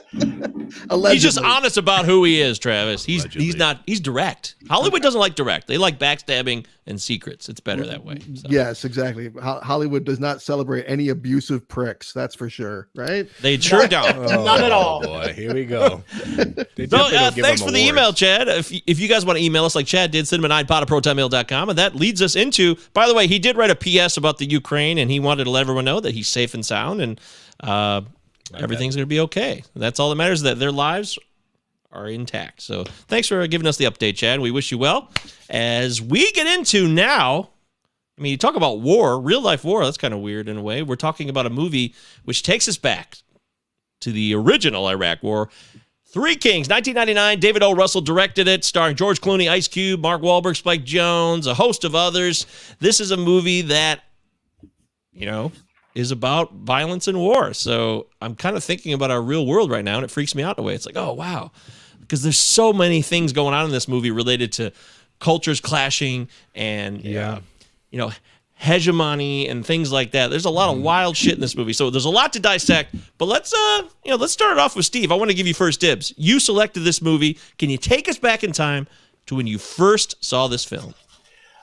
Allegedly. He's just honest about who he is, Travis. He's Allegedly. direct. Hollywood doesn't like direct. They like backstabbing and secrets. It's better that way. So. Yes, exactly. Hollywood does not celebrate any abusive pricks. That's for sure. Right? They sure don't. None at all. Boy, here we go. They So, definitely don't give thanks them for the awards. email, Chad. If you guys want to email us like Chad did, cinema9pod@protonmail.com. And that leads us into, by the way, he did write a PS about the Ukraine, and he wanted to let everyone know that he's safe and sound, and everything's going to be okay. That's all that matters, that their lives are intact. So thanks for giving us the update, Chad. We wish you well. As we get into now, I mean, you talk about war, real life war, that's kind of weird in a way. We're talking about a movie which takes us back to the original Iraq War. Three Kings, 1999. David O. Russell directed it, starring George Clooney, Ice Cube, Mark Wahlberg, Spike Jones, a host of others. This is a movie that, is about violence and war. So I'm kind of thinking about our real world right now, and it freaks me out in a way. It's like, oh, wow. Because there's so many things going on in this movie related to cultures clashing and, hegemony and things like that. There's a lot of wild shit in this movie. So there's a lot to dissect, but let's start it off with Steve. I want to give you first dibs. You selected this movie. Can you take us back in time to when you first saw this film?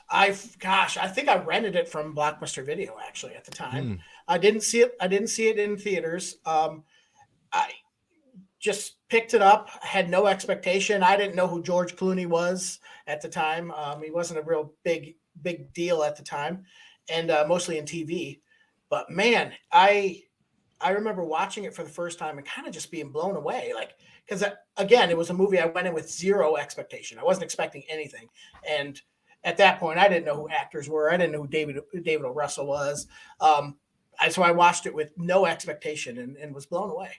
I think I rented it from Blockbuster Video actually at the time. I didn't see it in theaters. I just picked it up, had no expectation. I didn't know who George Clooney was at the time. He wasn't a real big deal at the time, and mostly in TV. But man, I remember watching it for the first time and kind of just being blown away. Because again, it was a movie I went in with zero expectation. I wasn't expecting anything, and at that point, I didn't know who actors were. I didn't know who David O. Russell was. So I watched it with no expectation and was blown away.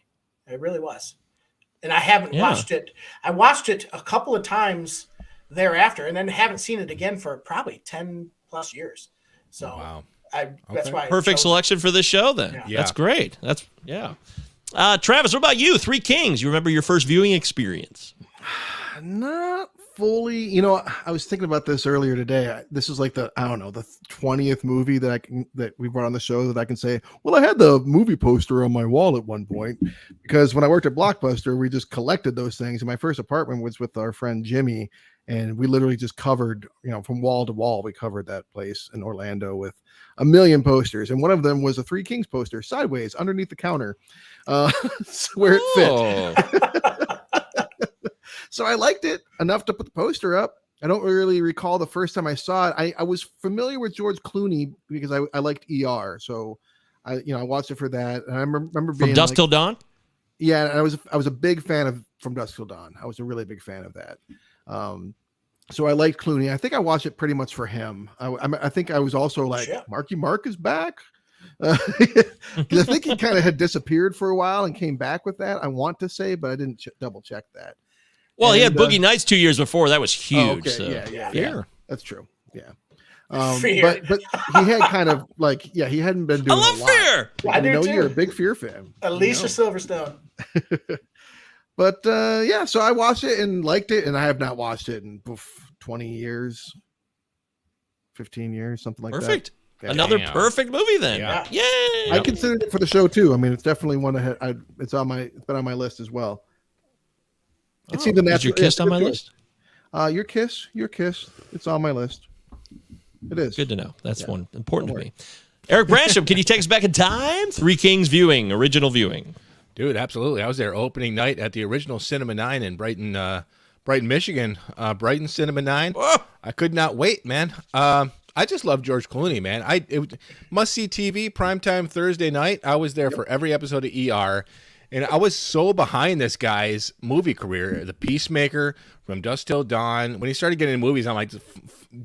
It really was. And I haven't watched it. I watched it a couple of times thereafter, and then haven't seen it again for probably 10 plus years. So wow. That's why. Perfect selection for this show then. Yeah. That's great. Travis, what about you? Three Kings. You remember your first viewing experience? Not fully. I was thinking about this earlier today. This is like the 20th movie that we brought on the show that I can say, well, I had the movie poster on my wall at one point, because when I worked at Blockbuster, we just collected those things. And my first apartment was with our friend Jimmy, and we literally just covered, from wall to wall, we covered that place in Orlando with a million posters. And one of them was a Three Kings poster, sideways, underneath the counter, where it fit. So I liked it enough to put the poster up. I don't really recall the first time I saw it. I was familiar with George Clooney because I liked ER. So I watched it for that. And I remember being From Dusk Till Dawn? Yeah, and I was a big fan of From Dusk Till Dawn. I was a really big fan of that. So I liked Clooney. I think I watched it pretty much for him. I think I was also like, Marky Mark is back. Because I think he kind of had disappeared for a while and came back with that. I want to say, but I didn't double check that. Well, he had Boogie Nights 2 years before. That was huge. Oh, okay. So. Yeah. That's true. Yeah. But he had kind of like, he hadn't been doing. I love Fear. I do too. You're a big Fear fan. Alicia Silverstone. But so I watched it and liked it, and I have not watched it in 20 years, 15 years, something like Perfect. that. Yeah. Another perfect movie then. Yeah. Yay! I considered it for the show too. I mean, it's definitely one that it's been on my list as well. It seemed a natural. Is your Kiss on my list? Your Kiss. It's on my list. It is. Good to know. That's one important to me. Eric Bransham, can you take us back in time? Three Kings viewing, original viewing. Dude, absolutely. I was there opening night at the original Cinema 9 in Brighton, Michigan. Brighton Cinema 9. Whoa. I could not wait, man. I just love George Clooney, man. Must-see TV, primetime Thursday night. I was there for every episode of ER, and I was so behind this guy's movie career. The Peacemaker, From Dusk Till Dawn. When he started getting in movies, I'm like,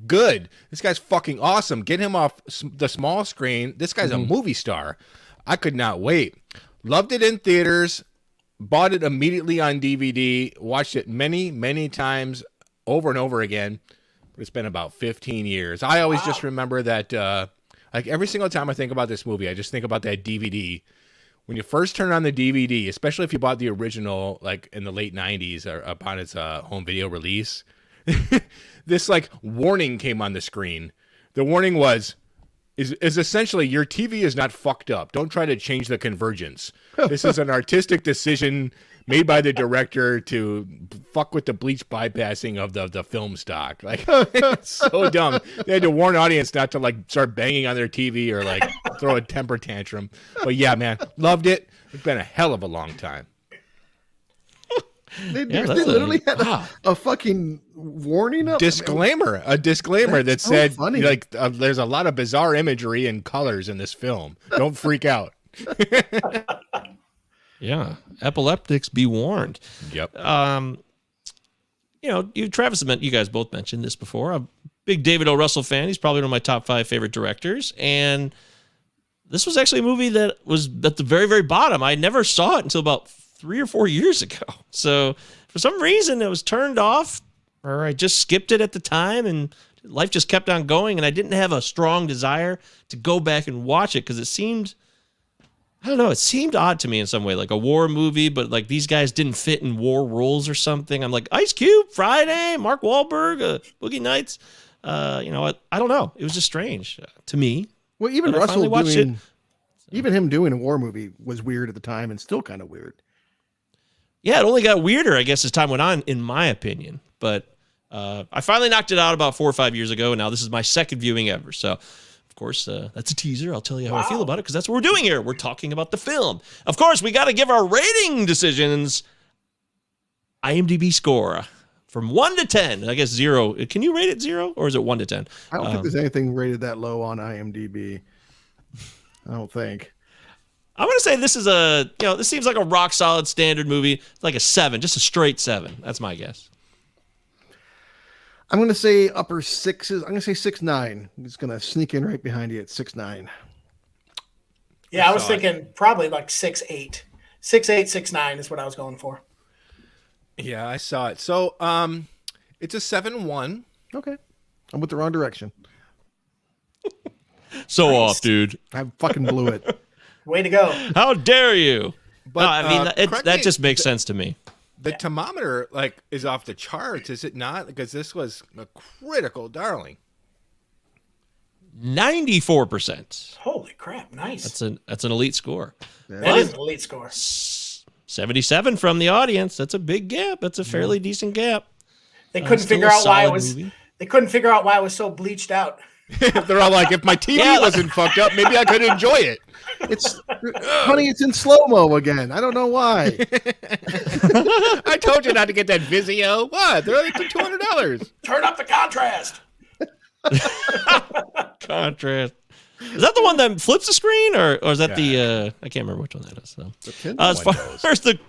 good. This guy's fucking awesome. Get him off the small screen. This guy's a movie star. I could not wait. Loved it in theaters, bought it immediately on DVD, watched it many, many times over and over again. It's been about 15 years. I always just remember that, like every single time I think about this movie, I just think about that DVD. When you first turn on the DVD, especially if you bought the original, like in the late 90s or upon its home video release, this like warning came on the screen. The warning is essentially your TV is not fucked up. Don't try to change the convergence. This is an artistic decision made by the director to fuck with the bleach bypassing of the film stock. Like, it's so dumb. They had to warn audience not to like start banging on their TV or like throw a temper tantrum. But yeah, man, loved it. It's been a hell of a long time. They literally had a fucking warning up. Disclaimer that so said funny. like there's a lot of bizarre imagery and colors in this film. Don't freak out. Yeah, epileptics be warned. Yep. Travis, you guys both mentioned this before. I'm a big David O. Russell fan. He's probably one of my top 5 favorite directors, and this was actually a movie that was at the very, very bottom. I never saw it until about 3 or 4 years ago. So for some reason it was turned off, or I just skipped it at the time, and life just kept on going, and I didn't have a strong desire to go back and watch it because it seemed odd to me in some way, like a war movie, but like these guys didn't fit in war roles or something. I'm like, Ice Cube, Friday, Mark Wahlberg, Boogie Nights. I don't know. It was just strange to me. Well, even Russell even him doing a war movie was weird at the time and still kind of weird. Yeah, it only got weirder, I guess, as time went on, in my opinion. But I finally knocked it out about 4 or 5 years ago, and now this is my second viewing ever. So, of course, that's a teaser. I'll tell you how I feel about it, because that's what we're doing here. We're talking about the film. Of course, we got to give our rating decisions. IMDb score from 1 to 10. I guess 0. Can you rate it 0, or is it 1 to 10? I don't think there's anything rated that low on IMDb. I don't think. I'm going to say this is this seems like a rock solid standard movie. It's like a 7, just a straight 7. That's my guess. I'm going to say upper 6s. I'm going to say 6.9. I'm just going to sneak in right behind you at 6.9. Yeah, I was thinking probably like 6.8. 6.8, 6.9 is what I was going for. Yeah, I saw it. So, it's a 7-1. Okay. I'm with the wrong direction. So nice. Off, dude. I fucking blew it. Way to go. How dare you? But that just makes sense to me. The thermometer is off the charts, is it not? Because this was a critical darling. 94%. Holy crap! Nice. That's an elite score. That is an elite score. 77 from the audience. That's a big gap. That's a fairly decent gap. They couldn't figure out why it was. Movie. They couldn't figure out why it was so bleached out. They're all like, if my TV wasn't fucked up, maybe I could enjoy it. Honey, it's in slow-mo again. I don't know why. I told you not to get that Vizio. What? They're only $200. Turn up the contrast. Contrast. Is that the one that flips the screen, or is that the? I can't remember which one that is. So, as far as the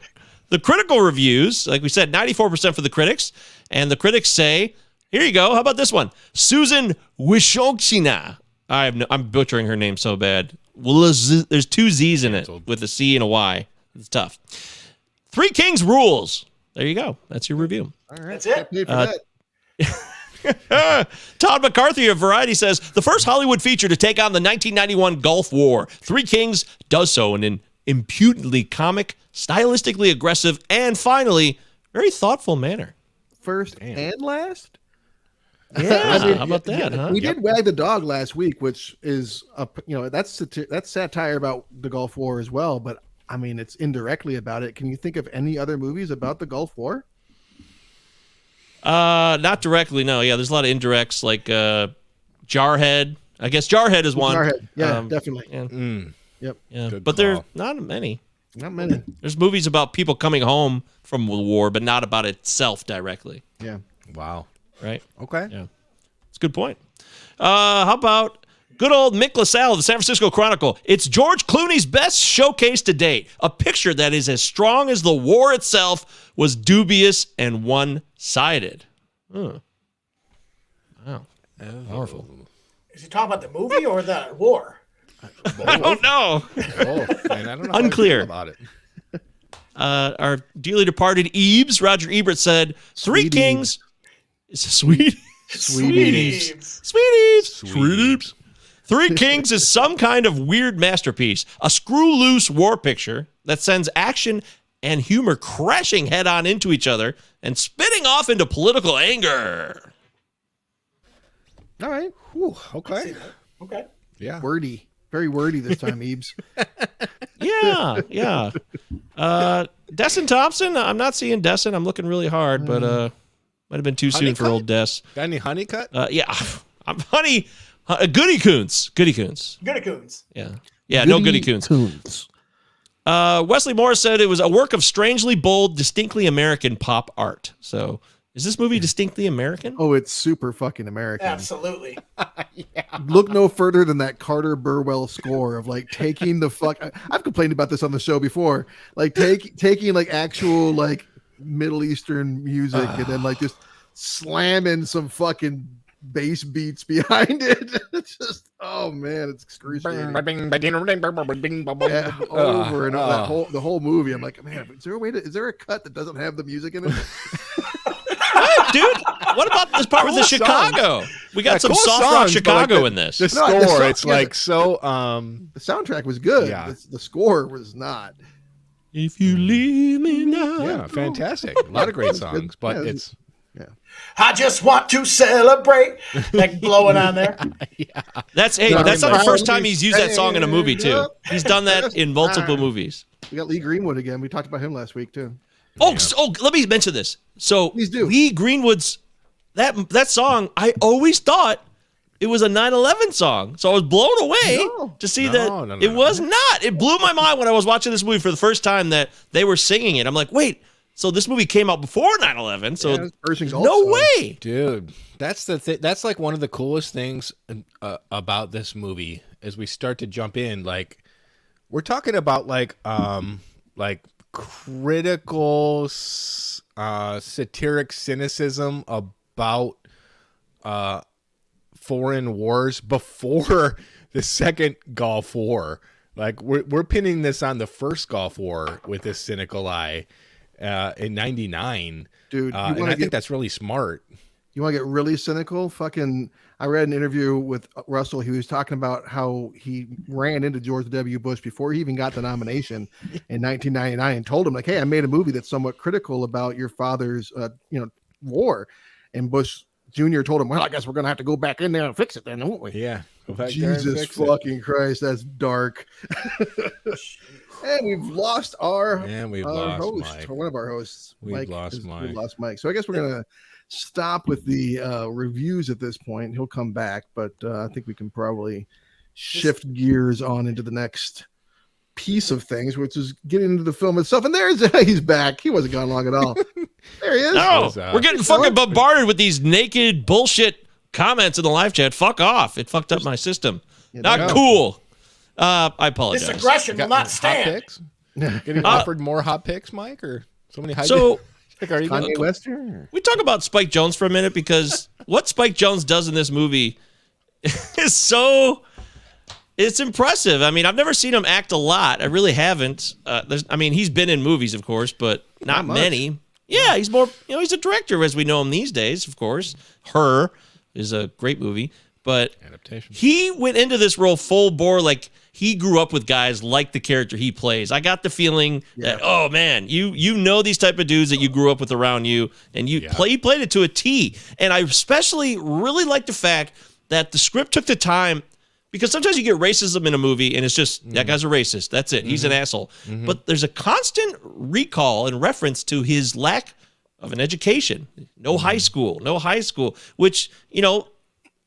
The critical reviews, like we said, 94% for the critics. And the critics say, here you go. How about this one? Susan Wishokshina. I'm butchering her name so bad. There's 2 Z's in it with a C and a Y. It's tough. Three Kings rules. There you go. That's your review. All right. That's it. Todd McCarthy of Variety says, the first Hollywood feature to take on the 1991 Gulf War. Three Kings does so in an impudently comic, stylistically aggressive, and finally, very thoughtful manner. First and last? Yeah, how about that? Huh? We did Wag the Dog last week, which is that's satire about the Gulf War as well. But I mean, it's indirectly about it. Can you think of any other movies about the Gulf War? Not directly. No. Yeah, there's a lot of indirects like Jarhead. I guess Jarhead is one. Jarhead. Yeah, definitely. Yeah. Yep. Yeah, but there's not many. Not many. There's movies about people coming home from the war, but not about itself directly. Yeah. Wow. Right? Okay. Yeah. It's a good point. How about good old Mick LaSalle of the San Francisco Chronicle? It's George Clooney's best showcase to date. A picture that is as strong as the war itself was dubious and one-sided. Wow. Powerful. Is he talking about the movie or the war? I don't know. Man, I don't know Unclear about it. Our dearly departed Ebes, Roger Ebert, said, Three Kings... Sweeties. Three Kings is some kind of weird masterpiece, a screw-loose war picture that sends action and humor crashing head-on into each other and spitting off into political anger. All right. Whew, okay. Okay. Yeah. Wordy. Very wordy this time, Ebes. Yeah. Desson Thompson, I'm not seeing Desson. I'm looking really hard, but might have been too soon for old Des. Got any Honeycutt? Yeah. I'm Goody Coons. Yeah, no Goody Coons. Wesley Morris said it was a work of strangely bold, distinctly American pop art. So, is this movie distinctly American? Oh, it's super fucking American. Absolutely. Look no further than that Carter Burwell score of like taking the fuck. I've complained about this on the show before. Like taking like actual like Middle Eastern music and then like just slamming some fucking bass beats behind it. It's just, oh man, it's excruciating. Yeah, over and over the whole movie. I'm like, man, is there a cut that doesn't have the music in it? What, dude? What about this part with the Chicago? We got some soft rock Chicago in this. The score, it's like so. The soundtrack was good. Yeah. The score was not. If you leave me now. Yeah, fantastic. A lot of great songs, but it's. Yeah. I just want to celebrate. Like blowing on there. Yeah. That's not the first time he's used that song in a movie, too. He's done that in multiple movies. We got Lee Greenwood again. We talked about him last week, too. Oh, let me mention this. So Please do. Lee Greenwood's that song, I always thought it was a 9/11 song. So I was blown away to see that it was not. It blew my mind when I was watching this movie for the first time that they were singing it. I'm like, wait, so this movie came out before 9/11. So no way. Dude, that's the thing. That's like one of the coolest things about this movie as we start to jump in. Like, we're talking about like critical satiric cynicism about foreign wars before the second Gulf War. Like we're pinning this on the first Gulf War with this cynical eye in '99, dude. And I think that's really smart. You want to get really cynical? I read an interview with Russell. He was talking about how he ran into George W. Bush before he even got the nomination in 1999 and told him, like, hey, I made a movie that's somewhat critical about your father's, war. And Bush Jr. told him, well, I guess we're going to have to go back in there and fix it then, won't we? Yeah. Jesus fucking Christ. That's dark. And we've lost our host, Mike. or one of our hosts. We've lost Mike. So I guess we're going to stop with the reviews at this point. He'll come back, but I think we can probably shift gears on into the next piece of things, which is getting into the film itself. And he's back. He wasn't gone long at all. There he is. No, we're getting fucking bombarded with these naked bullshit comments in the live chat. Fuck off. It fucked up my system. Not cool. I apologize. This aggression will not stand. Getting offered more hot picks, Mike? Or So many high. So Are you Kanye Western? we talk about Spike Jonze for a minute because what Spike Jonze does in this movie is it's impressive. I mean, I've never seen him act a lot. I really haven't. He's been in movies, of course, but not many. Yeah, he's more, he's a director as we know him these days, of course. Her is a great movie, but adaptation. He went into this role full bore, like he grew up with guys like the character he plays. I got the feeling that, oh man, you know these type of dudes that you grew up with around you, and he played it to a T. And I especially really like the fact that the script took the time, because sometimes you get racism in a movie and it's just, that guy's a racist. That's it. He's an asshole. But there's a constant recall and reference to his lack of an education. No high school, which,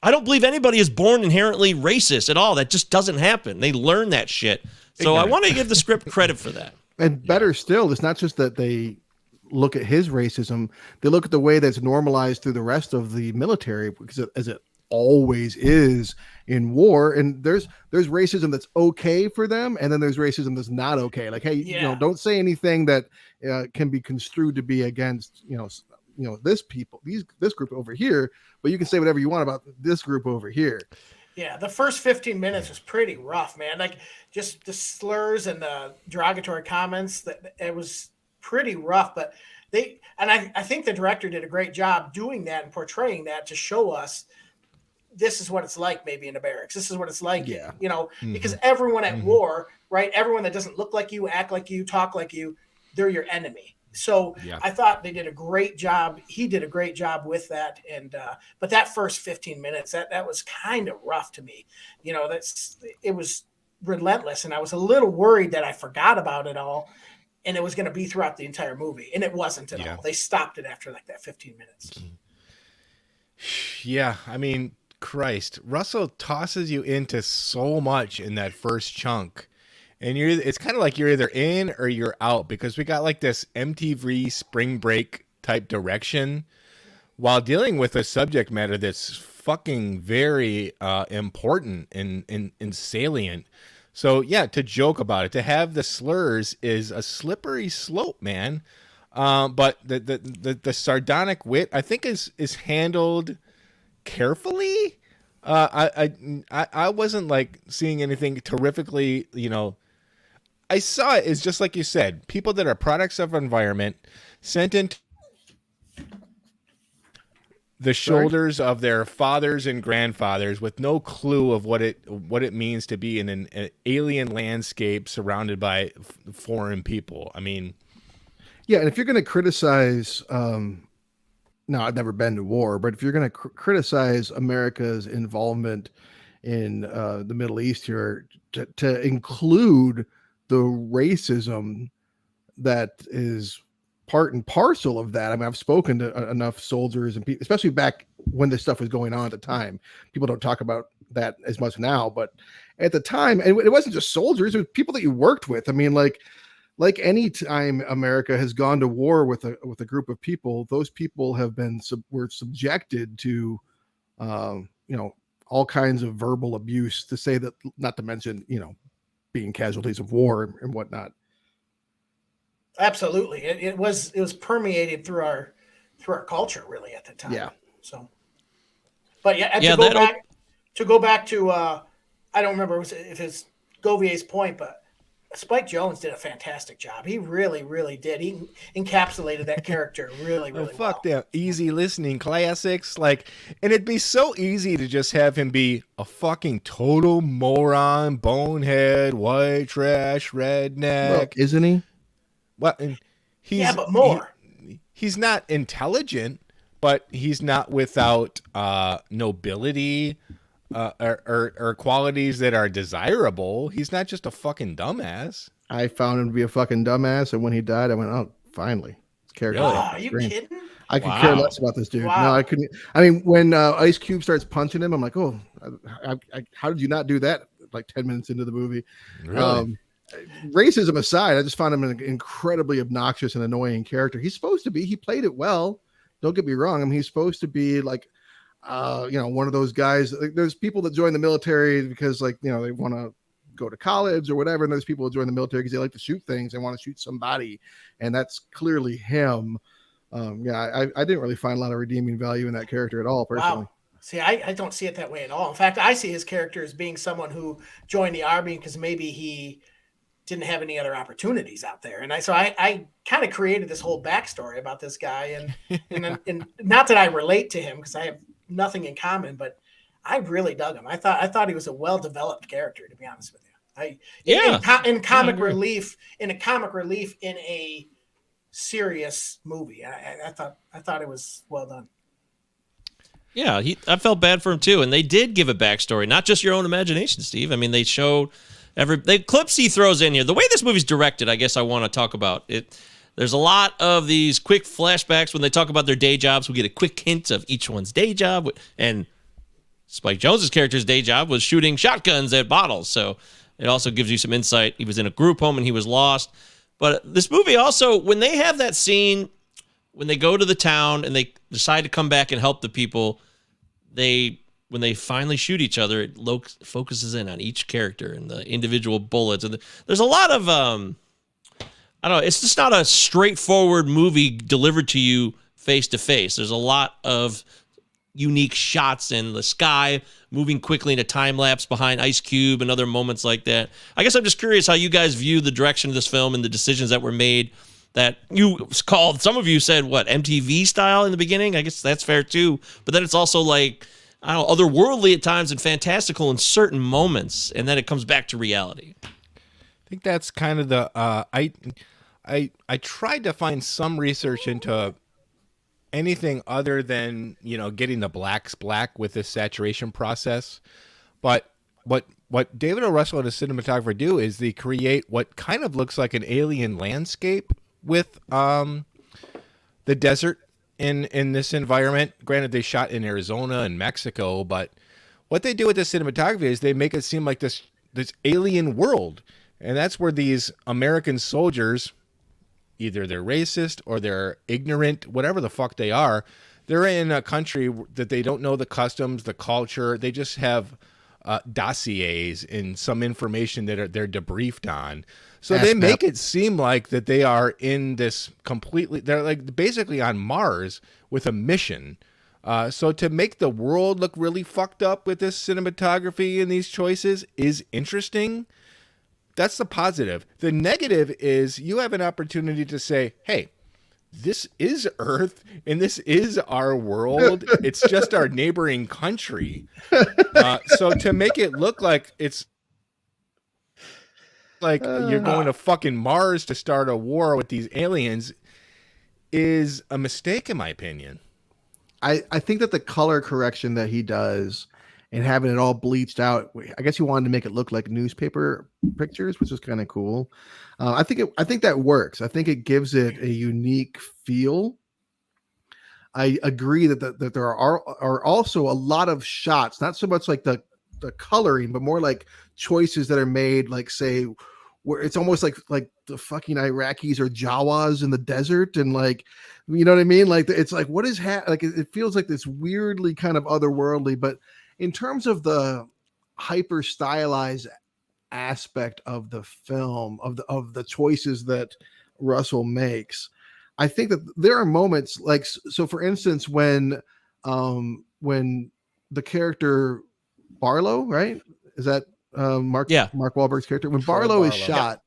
I don't believe anybody is born inherently racist at all. That just doesn't happen. They learn that shit. So I want to give the script credit for that. And better still, it's not just that they look at his racism. They look at the way that's normalized through the rest of the military, because as it always is in war. And there's racism that's okay for them, and then there's racism that's not okay. Like, hey, don't say anything that can be construed to be against, this group over here, but you can say whatever you want about this group over here. Yeah, the first 15 minutes was pretty rough, man. Like, just the slurs and the derogatory comments, that it was pretty rough. But I think the director did a great job doing that and portraying that to show us this is what it's like maybe in a barracks. This is what it's like, because everyone at war, right? Everyone that doesn't look like you, act like you, talk like you, they're your enemy. So I thought they did a great job. He did a great job with that. And, but that first 15 minutes, that was kind of rough to me. It was relentless. And I was a little worried that I forgot about it all and it was going to be throughout the entire movie. And it wasn't at all. They stopped it after like that 15 minutes. Yeah. I mean, Christ, Russell tosses you into so much in that first chunk. And it's kind of like you're either in or you're out, because we got like this MTV spring break type direction while dealing with a subject matter that's fucking very important and salient. So yeah, to joke about it, to have the slurs is a slippery slope, man. But the sardonic wit, I think, is handled carefully. I wasn't like seeing anything terrifically, I saw it as just like you said, people that are products of environment sent into the shoulders of their fathers and grandfathers with no clue of what it means to be in an alien landscape surrounded by foreign people. I mean, yeah, and if you're going to criticize, now I've never been to war, but if you're going to criticize America's involvement in the Middle East here, to include the racism that is part and parcel of that. I mean, I've spoken to enough soldiers and people, especially back when this stuff was going on at the time. People don't talk about that as much now, but at the time, and it wasn't just soldiers, it was people that you worked with. I mean, like any time America has gone to war with a group of people, those people were subjected to, all kinds of verbal abuse, to say that, not to mention, being casualties of war and whatnot. Absolutely. It was permeated through our culture really at the time. Yeah. So, but to go back to, I don't remember if it's Govier's point, but Spike Jonze did a fantastic job. He really, really did. He encapsulated that character really, really well. Fuck that easy listening classics. And it'd be so easy to just have him be a fucking total moron, bonehead, white trash, redneck. Well, isn't he? Well, and but more. He's not intelligent, but he's not without nobility. Or qualities that are desirable. He's not just a fucking dumbass. I found him to be a fucking dumbass, and when he died, I went, "Oh, finally, character." Really? Are you kidding? I could care less about this dude. Wow. No, I couldn't. I mean, when Ice Cube starts punching him, I'm like, "Oh, how did you not do that?" Like 10 minutes into the movie. Really? Racism aside, I just found him an incredibly obnoxious and annoying character. He's supposed to be. He played it well. Don't get me wrong. I mean, he's supposed to be like, one of those guys. There's people that join the military because, they want to go to college or whatever, and there's people who join the military because they like to shoot things and want to shoot somebody, and that's clearly him. I didn't really find a lot of redeeming value in that character at all, personally. Wow. See, I don't see it that way at all. In fact, I see his character as being someone who joined the army because maybe he didn't have any other opportunities out there. And I kind of created this whole backstory about this guy, and not that I relate to him because I have nothing in common, but I really dug him. I thought he was a well-developed character, to be honest with you. In comic relief in a serious movie. I thought it was well done. Yeah, I felt bad for him too, and they did give a backstory, not just your own imagination, Steve. I mean, they showed the clips he throws in here. The way this movie's directed, I guess I want to talk about it. There's a lot of these quick flashbacks when they talk about their day jobs. We get a quick hint of each one's day job, and Spike Jonze's character's day job was shooting shotguns at bottles, so it also gives you some insight. He was in a group home and he was lost. But this movie also, when they have that scene, when they go to the town and they decide to come back and help the people, when they finally shoot each other, it focuses in on each character and the individual bullets. And there's a lot of, I don't know, it's just not a straightforward movie delivered to you face to face. There's a lot of unique shots in the sky, moving quickly in a time lapse behind Ice Cube and other moments like that. I guess I'm just curious how you guys view the direction of this film and the decisions that were made that you called, some of you said, what, MTV style in the beginning? I guess that's fair too. But then it's also like, I don't know, otherworldly at times and fantastical in certain moments. And then it comes back to reality. I think that's kind of the, I tried to find some research into anything other than, getting the blacks black with this saturation process. But what David O. Russell and his cinematographer do is they create what kind of looks like an alien landscape with the desert in this environment. Granted, they shot in Arizona and Mexico, but what they do with this cinematography is they make it seem like this alien world. And that's where these American soldiers, either they're racist or they're ignorant, whatever the fuck they are, they're in a country that they don't know the customs, the culture. They just have dossiers and some information that they're debriefed on. So they make it seem like that they are in this they're like basically on Mars with a mission. So to make the world look really fucked up with this cinematography and these choices is interesting. That's the positive. The negative is you have an opportunity to say, hey, this is Earth and this is our world. It's just our neighboring country. So to make it look like it's like you're going to fucking Mars to start a war with these aliens is a mistake, in my opinion. I think that the color correction that he does and having it all bleached out, I guess he wanted to make it look like newspaper pictures, which is kind of cool. I think that works. I think it gives it a unique feel. I agree that there are also a lot of shots, not so much like the coloring, but more like choices that are made, like say where it's almost like the fucking Iraqis or Jawas in the desert, and like, you know what I mean? Like it's like what is like it feels like this weirdly kind of otherworldly, but in terms of the hyper stylized aspect of the film, of the choices that Russell makes, I think that there are moments like, so for instance, when the character Barlow, right? Is that Mark Wahlberg's character? When Barlow is shot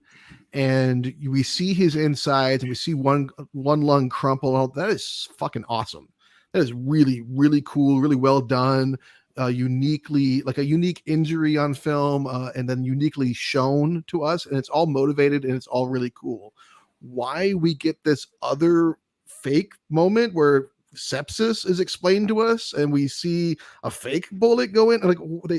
and we see his insides and we see one lung crumple, that is fucking awesome. That is really, really cool, really well done. Uniquely, like a unique injury on film, and then uniquely shown to us, and it's all motivated and it's all really cool. Why we get this other fake moment where sepsis is explained to us and we see a fake bullet go in, like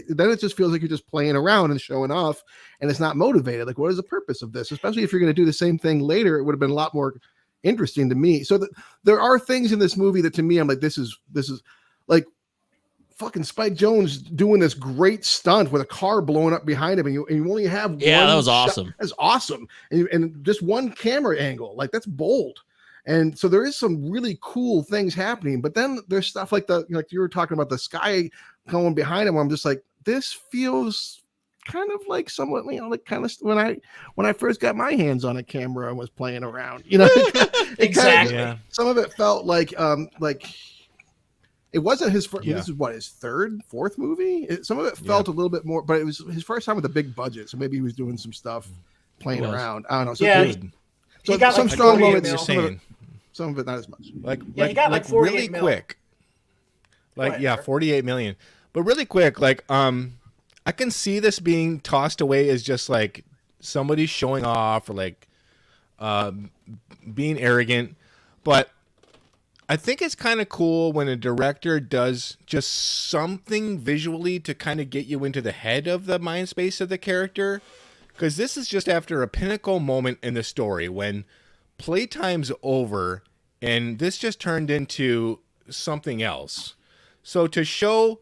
then it just feels like you're just playing around and showing off, and it's not motivated. Like, what is the purpose of this? Especially if you're going to do the same thing later, it would have been a lot more interesting to me. So there are things in this movie that to me, I'm like, this is like fucking Spike Jonze doing this great stunt with a car blowing up behind him, and you only have one that was shot. awesome. That's awesome, and just one camera angle, like that's bold. And so there is some really cool things happening, but then there's stuff like like you were talking about the sky going behind him, where I'm just like, this feels kind of like somewhat, like kind of when I first got my hands on a camera and was playing around, Exactly. Yeah. Some of it felt like it wasn't his first. Yeah. This is what, his third, fourth movie. Some of it felt a little bit more, but it was his first time with a big budget, so maybe he was doing some stuff, playing around. I don't know. So he got some like strong 48 moments. mil. Some of it not as much. He got like 48 really mil. quick. 48 million. But really quick, I can see this being tossed away as just like somebody showing off or like being arrogant, but I think it's kind of cool when a director does just something visually to kind of get you into the head of the mind space of the character, because this is just after a pinnacle moment in the story when playtime's over and this just turned into something else. So to show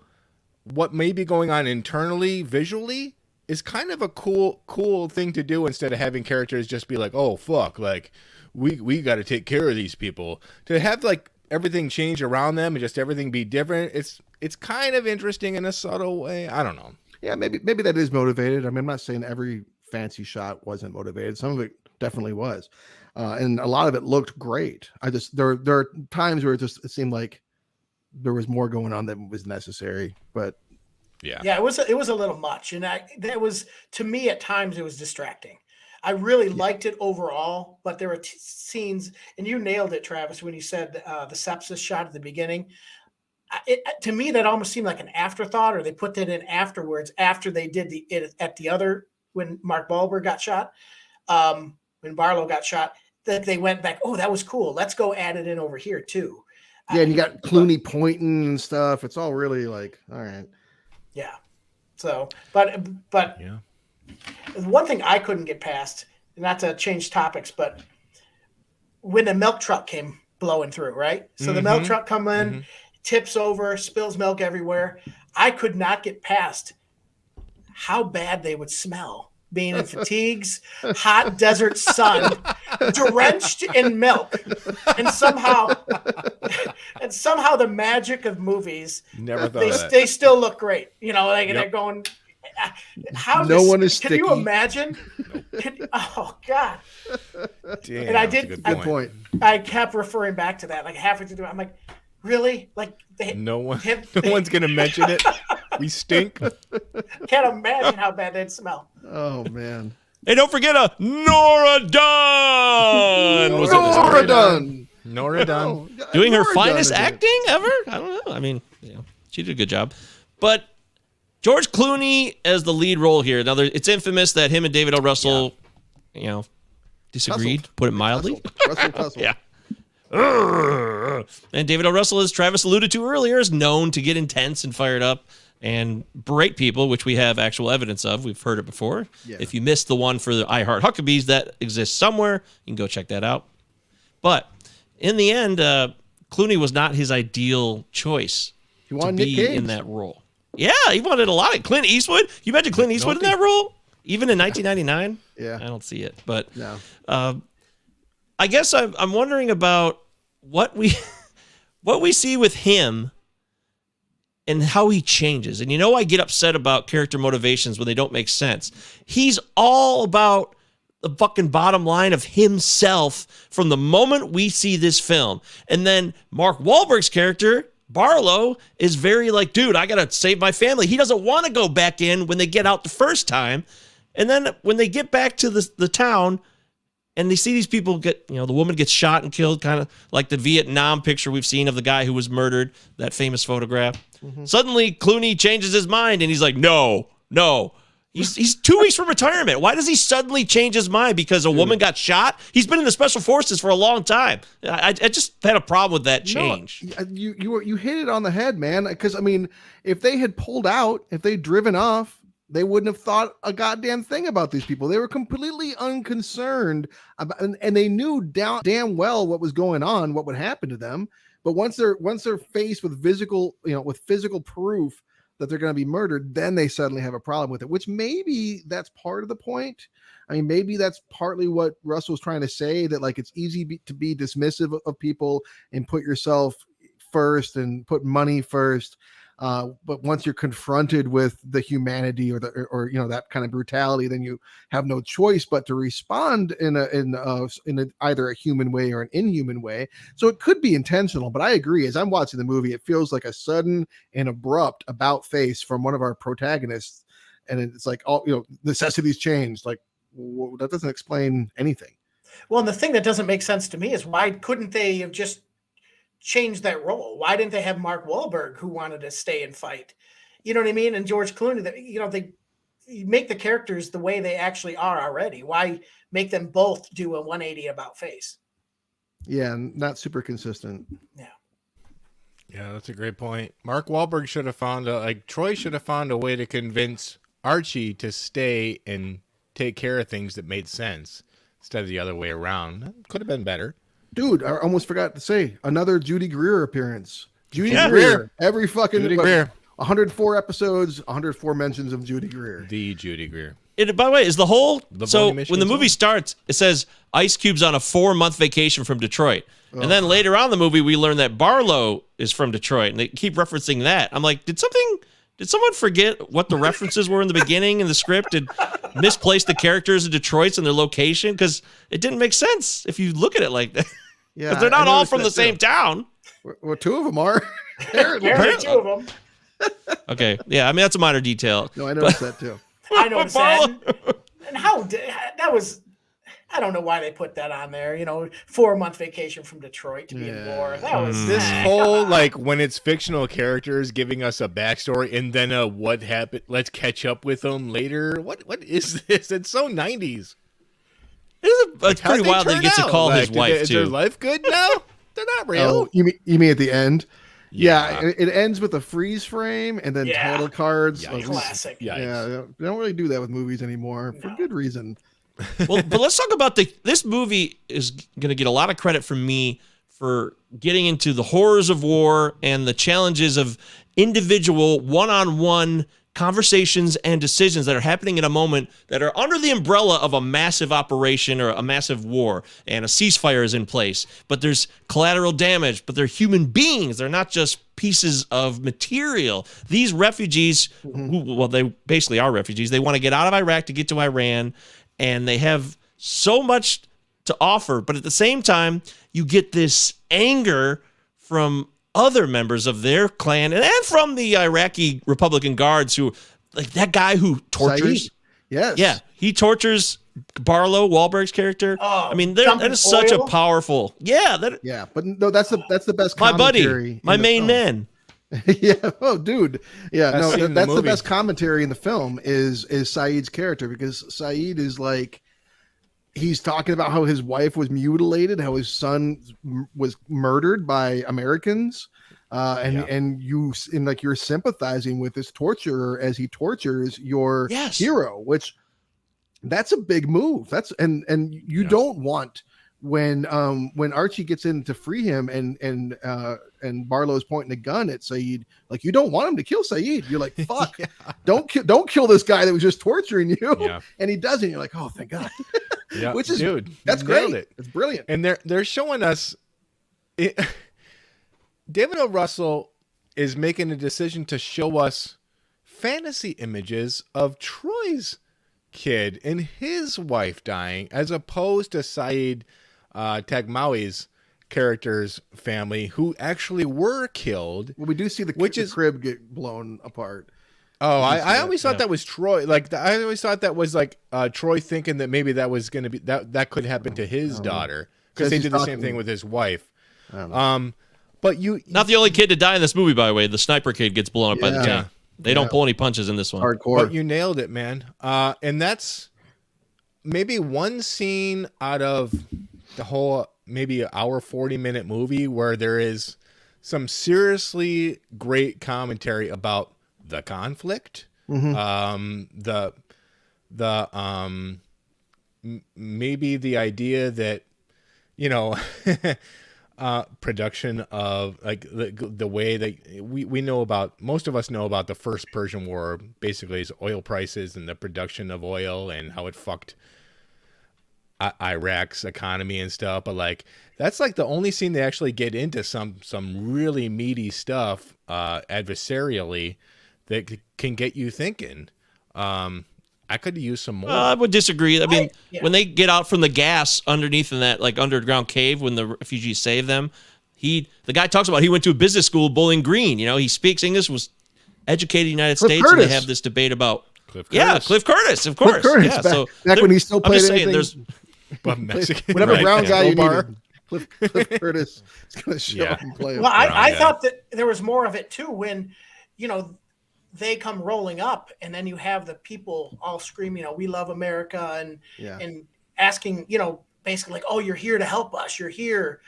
what may be going on internally visually is kind of a cool thing to do, instead of having characters just be like, oh fuck, like we got to take care of these people. To have like everything change around them and just everything be different, it's kind of interesting in a subtle way. I don't know. Yeah, maybe that is motivated. I mean, I'm not saying every fancy shot wasn't motivated. Some of it definitely was, and a lot of it looked great. There are times where it seemed like there was more going on than was necessary, but yeah, it was a little much, and that was, to me, at times it was distracting. I really liked it overall, but there were scenes, and you nailed it, Travis, when you said the sepsis shot at the beginning. To me, that almost seemed like an afterthought, or they put that in afterwards, after they did it at the other, when Mark Wahlberg got shot, when Barlow got shot, that they went back, oh, that was cool, let's go add it in over here too. Yeah, and you got Clooney pointing and stuff. It's all really like, all right. Yeah. So, but Yeah. one thing I couldn't get past, not to change topics, but when the milk truck came blowing through, right? So the milk truck come in, tips over, spills milk everywhere. I could not get past how bad they would smell, being in fatigues, hot desert sun, drenched in milk, and somehow the magic of movies. Never thought of that. They still look great. They're going. One is Can sticky. you imagine? Oh God! Damn, And I that's a did. good point. I kept referring back to that, like halfway through. I'm like, really? Like No one's gonna mention it. We stink. Can't imagine how bad they'd smell. Oh man! Hey, don't forget Nora Dunn. Nora Dunn. Doing her Nora finest Dunn acting ever? I don't know. I mean, she did a good job. But George Clooney as the lead role here. Now, it's infamous that him and David O. Russell, disagreed, put it mildly. Russell. Yeah. And David O. Russell, as Travis alluded to earlier, is known to get intense and fired up and berate people, which we have actual evidence of. We've heard it before. Yeah. If you missed the one for the I Heart Huckabees, that exists somewhere. You can go check that out. But in the end, Clooney was not his ideal choice to be in that role. Yeah, he wanted a lot of Clint Eastwood. You imagine Clint Eastwood in that role? Even in 1999? Yeah. I don't see it. But no. I guess I'm wondering about what we see with him and how he changes. And I get upset about character motivations when they don't make sense. He's all about the fucking bottom line of himself from the moment we see this film. And then Mark Wahlberg's character, Barlow, is very like, dude, I got to save my family. He doesn't want to go back in when they get out the first time. And then when they get back to the town and they see these people get, the woman gets shot and killed, kind of like the Vietnam picture we've seen of the guy who was murdered, that famous photograph. Mm-hmm. Suddenly, Clooney changes his mind and he's like, no. He's 2 weeks from retirement. Why does he suddenly change his mind because a woman got shot? He's been in the special forces for a long time. I just had a problem with that change. No, you hit it on the head, man. Because I mean, if they had pulled out, if they'd driven off, they wouldn't have thought a goddamn thing about these people. They were completely unconcerned about, and they knew damn well what was going on, what would happen to them. But once they're faced with physical proof that they're going to be murdered, then they suddenly have a problem with it, which maybe that's part of the point. I mean, maybe that's partly what Russell's trying to say, that like it's easy to be dismissive of people and put yourself first and put money first. But once you're confronted with the humanity or that kind of brutality, then you have no choice but to respond in either a human way or an inhuman way. So it could be intentional, but I agree. As I'm watching the movie, it feels like a sudden and abrupt about face from one of our protagonists, and it's like necessities changed. Like, that doesn't explain anything. Well, and the thing that doesn't make sense to me is why couldn't they have just changed that role? Why didn't they have Mark Wahlberg, who wanted to stay and fight? You know what I mean? And George Clooney, they make the characters the way they actually are already. Why make them both do a 180 about face? Yeah, not super consistent. Yeah, that's a great point. Mark Wahlberg should have Troy should have found a way to convince Archie to stay and take care of things that made sense instead of the other way around. That could have been better. Dude, I almost forgot to say another Judy Greer appearance. Judy Greer. Every fucking Judy Greer. 104 episodes, 104 mentions of Judy Greer. The Judy Greer. By the way, is the whole when the movie starts, it says Ice Cube's on a 4-month vacation from Detroit. And then later on in the movie, we learn that Barlow is from Detroit, and they keep referencing that. I'm like, did someone forget what the references were in the beginning in the script and misplace the characters of Detroit's and their location? Because it didn't make sense if you look at it like that. Yeah, they're not all from the same town. Well, 2 of them are. Apparently 2 of them. Okay, yeah, I mean, that's a minor detail. No, I noticed that too. I noticed that. And that was, I don't know why they put that on there. 4-month vacation from Detroit to be in war. That was this whole when it's fictional characters giving us a backstory and then what happened. Let's catch up with them later. What is this? It's so 90s. It's pretty wild that he gets to call his wife too. Is their life good now? They're not real. Oh, you mean at the end? Yeah, it ends with a freeze frame and then title cards. Classic. Yeah, they don't really do that with movies anymore for good reason. Well, but let's talk about this movie is going to get a lot of credit from me for getting into the horrors of war and the challenges of individual one-on-one conversations and decisions that are happening in a moment that are under the umbrella of a massive operation or a massive war, and a ceasefire is in place, but there's collateral damage, but they're human beings. They're not just pieces of material. These refugees, they basically are refugees. They want to get out of Iraq to get to Iran, and they have so much to offer, but at the same time, you get this anger from other members of their clan and from the Iraqi Republican Guards who, like that guy who tortures. Saeed? Yes. Yeah, he tortures Barlow, Wahlberg's character. Oh, I mean, that is such a powerful. Yeah, but no, that's the best. My commentary buddy, my main man. Yeah. Oh, dude. Yeah. That's the best commentary in the film is Saeed's character, because Saeed is like, he's talking about how his wife was mutilated, how his son was murdered by Americans, and you're sympathizing with this torturer as he tortures your hero, which that's a big move. And you don't want when Archie gets in to free him and Barlow's pointing a gun at Saeed, like, you don't want him to kill Saeed. You're like, fuck, don't kill this guy that was just torturing you. Yeah. And he doesn't. You're like, oh, thank God. Yeah, which is, dude, that's great. It's brilliant. And they're showing us David O. Russell is making a decision to show us fantasy images of Troy's kid and his wife dying, as opposed to Saeed Tagmawi's character's family, who actually were killed. Well, we do see the crib get blown apart. Oh, I always thought that was Troy. Like, I always thought that was like Troy thinking that maybe that was going to be that could happen to his daughter, because they did the same thing with his wife. But not the only kid to die in this movie, by the way. The sniper kid gets blown up by the tank. They don't pull any punches in this one. Hardcore. But you nailed it, man. And that's maybe one scene out of the whole maybe hour 40-minute movie where there is some seriously great commentary about the conflict, maybe the idea that, production of, like, the way that we know about, most of us know about the first Persian War, basically, is oil prices and the production of oil and how it fucked Iraq's economy and stuff, but like that's like the only scene they actually get into some really meaty stuff adversarially that can get you thinking. I could use some more. I would disagree. I mean, when they get out from the gas underneath in that like underground cave when the refugees save them, the guy talks about he went to a business school, Bowling Green. You know, he speaks English, was educated in the United States, Curtis. and they have this debate about Cliff Curtis. Yeah, Cliff Curtis, of course. Cliff Curtis, yeah, back when he still played anything. There's But Mexican, whatever right, brown guy you bar. needed. Cliff Curtis is going to show up and play. Well, I thought that there was more of it too when, they come rolling up and then you have the people all screaming, we love America and asking, basically like, oh, you're here to help us. You're here.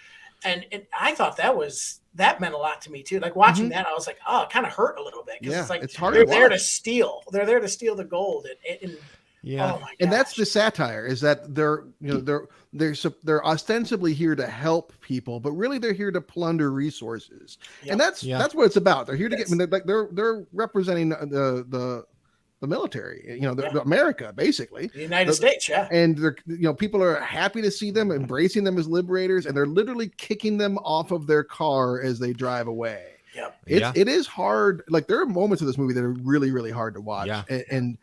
And I thought that meant a lot to me too. Like watching that, I was like, oh, it kind of hurt a little bit. Cause it's like, it's hard they're to there watch. to steal. They're there to steal the gold. And Yeah. oh my And that's gosh. the satire is that they're ostensibly here to help people, but really they're here to plunder resources. Yep. And that's what it's about. They're here to get, they're representing the military, the America, basically. The United States, yeah. And they're, people are happy to see them, embracing them as liberators, and they're literally kicking them off of their car as they drive away. Yep. It is hard. Like there are moments of this movie that are really, really hard to watch. Yeah. And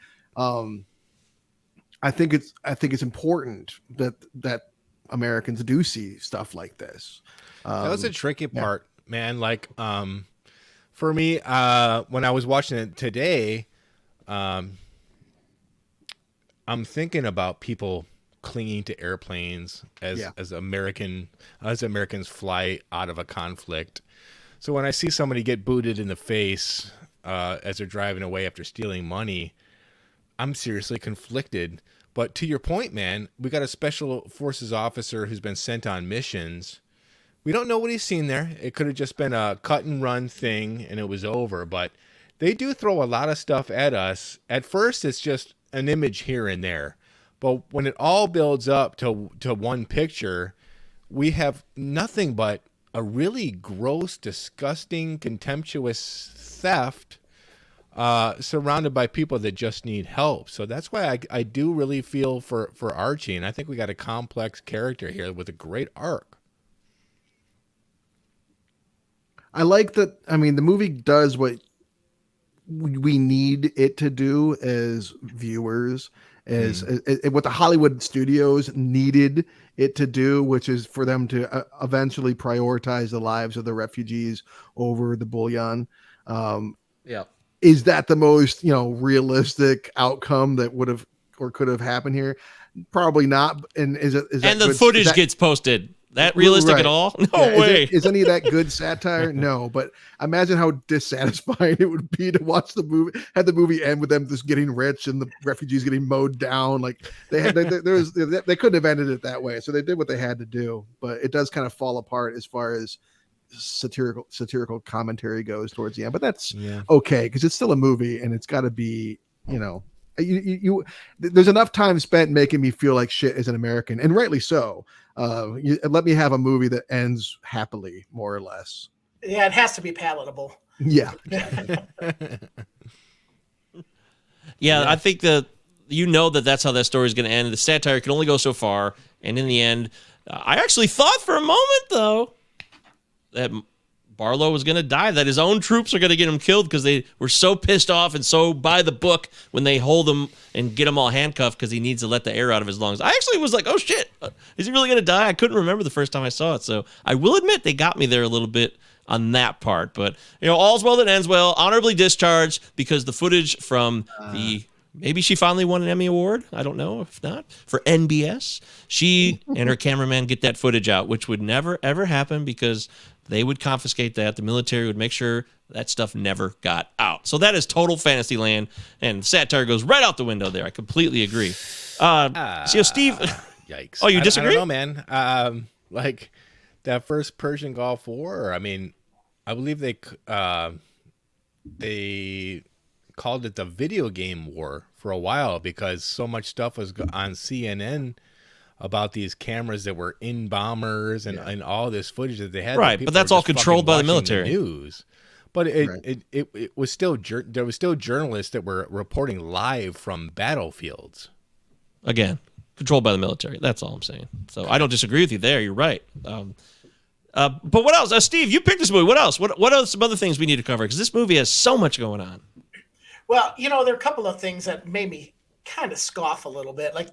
I think it's important that Americans do see stuff like this. That was a tricky part, man. Like, for me, when I was watching it today, I'm thinking about people clinging to airplanes as Americans fly out of a conflict. So when I see somebody get booted in the face as they're driving away after stealing money, I'm seriously conflicted. But to your point, man, we got a special forces officer who's been sent on missions. We don't know what he's seen there. It could have just been a cut and run thing and it was over. But they do throw a lot of stuff at us. At first, it's just an image here and there. But when it all builds up to one picture, we have nothing but a really gross, disgusting, contemptuous theft surrounded by people that just need help. So that's why I do really feel for Archie, and I think we got a complex character here with a great arc. I like that. I mean, the movie does what we need it to do as viewers, as what the Hollywood studios needed it to do, which is for them to eventually prioritize the lives of the refugees over the bullion. Is that the most, realistic outcome that would have or could have happened here? Probably not. And is that and the good? footage gets posted. That realistic Right. at all? No way. Is any of that good satire? No, but imagine how dissatisfying it would be to watch the movie, have the movie end with them just getting rich and the refugees getting mowed down. Like they couldn't have ended it that way. So they did what they had to do, but it does kind of fall apart as far as satirical commentary goes towards the end. But that's okay, because it's still a movie and it's got to be, there's enough time spent making me feel like shit as an American, and rightly so. Let me have a movie that ends happily, more or less. Yeah, it has to be palatable. Yeah. Yeah, I think that that's how that story is going to end. The satire can only go so far, and in the end, I actually thought for a moment though that Barlow was going to die, that his own troops are going to get him killed because they were so pissed off and so by the book when they hold him and get him all handcuffed because he needs to let the air out of his lungs. I actually was like, oh shit, is he really going to die? I couldn't remember the first time I saw it. So I will admit they got me there a little bit on that part. But, all's well that ends well, honorably discharged, because the footage from maybe she finally won an Emmy Award. I don't know. If not, for NBS, she and her cameraman get that footage out, which would never, ever happen because they would confiscate that. The military would make sure that stuff never got out. So that is total fantasy land, and satire goes right out the window there. I completely agree. Steve. Yikes. Oh, you disagree? I don't know, man. Like that first Persian Gulf War, I mean, I believe they called it the video game war for a while because so much stuff was on CNN about these cameras that were in bombers and all this footage that they had. Right, but that's all controlled by the military. News. But it was still there was still journalists that were reporting live from battlefields. Again, controlled by the military. That's all I'm saying. So I don't disagree with you there. You're right. But what else? Steve, you picked this movie. What else? What are some other things we need to cover? Because this movie has so much going on. Well, there are a couple of things that made me kind of scoff a little bit, like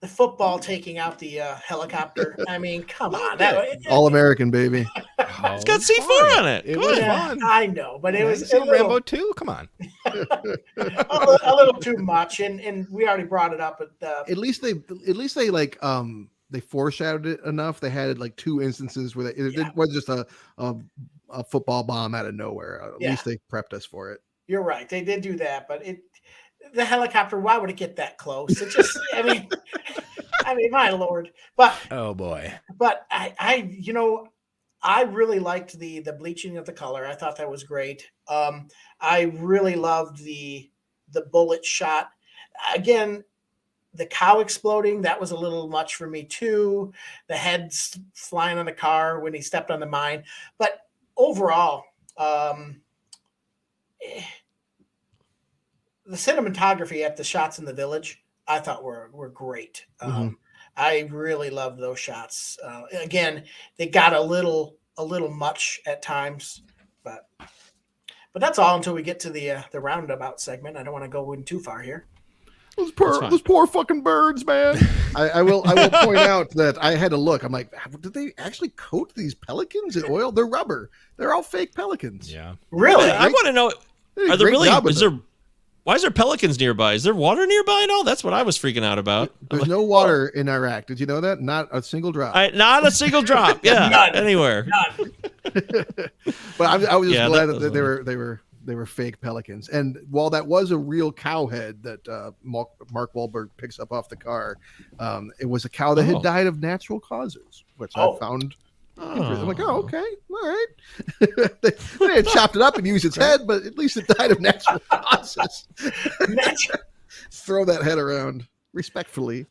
the football taking out the helicopter. I mean, come on. All American, baby. It's got C4 on it. It was fun. I know, but it was a Rambo 2. Come on. a little too much, and we already brought it up. But at least they like they foreshadowed it enough. They had like 2 instances where it was just a football bomb out of nowhere. At least they prepped us for it. You're right. They did do that, but the helicopter, why would it get that close? It just, I mean, my Lord. But oh boy. But I really liked the bleaching of the color. I thought that was great. I really loved the bullet shot. Again, the cow exploding, that was a little much for me too. The heads flying on the car when he stepped on the mine. But overall, the cinematography at the shots in the village, I thought were great. I really loved those shots. Again, they got a little much at times, but that's all until we get to the roundabout segment. I don't want to go in too far here. Those poor fucking birds, man. I will point out that I had to look. I'm like, did they actually coat these pelicans in oil? They're rubber. They're all fake pelicans. Yeah. Really? I want to know. Are there really? Why is there pelicans nearby? Is there water nearby at all? That's what I was freaking out about. There's no water in Iraq. Did you know that? Not a single drop. Not a single drop. Yeah, None. Anywhere. None. But I was just glad that they were fake pelicans. And while that was a real cow head that Mark Wahlberg picks up off the car, it was a cow that had died of natural causes, which I found. I'm like, okay, all right. they had chopped it up and used its head, but at least it died of natural causes. Throw that head around respectfully.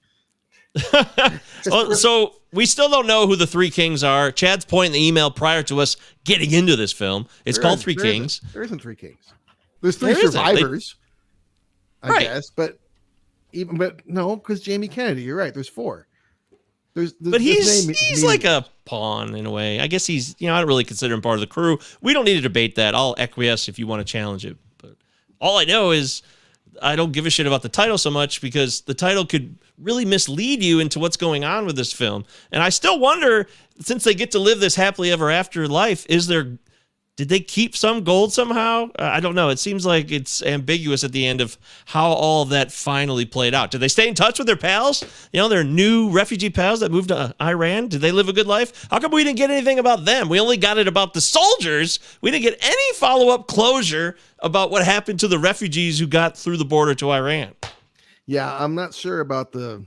So we still don't know who the 3 kings are. Chad's point in the email prior to us getting into this film, it's called 3 Kings. There isn't 3 kings. There's 3 survivors, I guess, but no, because Jamie Kennedy. You're right. There's 4. But he's like a pawn in a way. I guess he's, I don't really consider him part of the crew. We don't need to debate that. I'll acquiesce if you want to challenge it. But all I know is I don't give a shit about the title so much because the title could really mislead you into what's going on with this film. And I still wonder, since they get to live this happily ever after life, did they keep some gold somehow? I don't know. It seems like it's ambiguous at the end of how all that finally played out. Did they stay in touch with their pals? Their new refugee pals that moved to Iran? Did they live a good life? How come we didn't get anything about them? We only got it about the soldiers. We didn't get any follow-up closure about what happened to the refugees who got through the border to Iran. Yeah, I'm not sure about the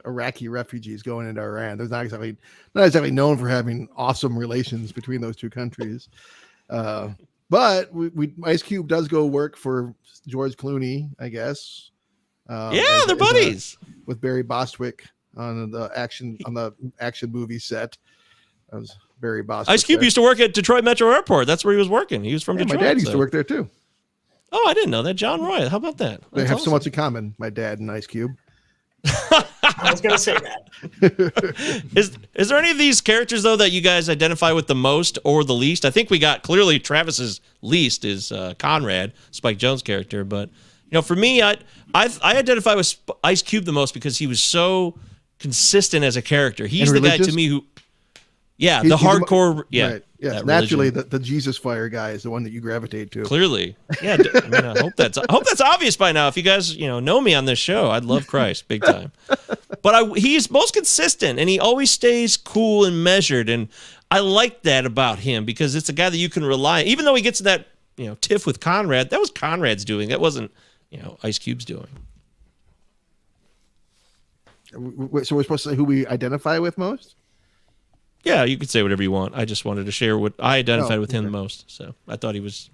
Iraqi refugees going into Iran. There's not exactly known for having awesome relations between those 2 countries. But Ice Cube does go work for George Clooney, I guess. They're buddies with Barry Bostwick on the action movie set. That was Barry Bostwick. Ice Cube used to work at Detroit Metro Airport. That's where he was working. He was from Detroit. My dad used to work there too. Oh, I didn't know that. John Roy. How about that? They have so much in common, my dad and Ice Cube. I was going to say that. Is there any of these characters, though, that you guys identify with the most or the least? I think we got clearly Travis's least is Conrad, Spike Jonze' character. But, for me, I identify with Ice Cube the most because he was so consistent as a character. He's the guy to me who, the hardcore. Right. Yeah, naturally, the Jesus Fire guy is the one that you gravitate to. Clearly, yeah. I hope that's obvious by now. If you guys, know me on this show, I'd love Christ big time. But he's most consistent, and he always stays cool and measured, and I like that about him because it's a guy that you can rely on. Even though he gets that tiff with Conrad, that was Conrad's doing. That wasn't Ice Cube's doing. So we're supposed to say who we identify with most? Yeah, you could say whatever you want. I just wanted to share what I identified with him the most. So I thought he was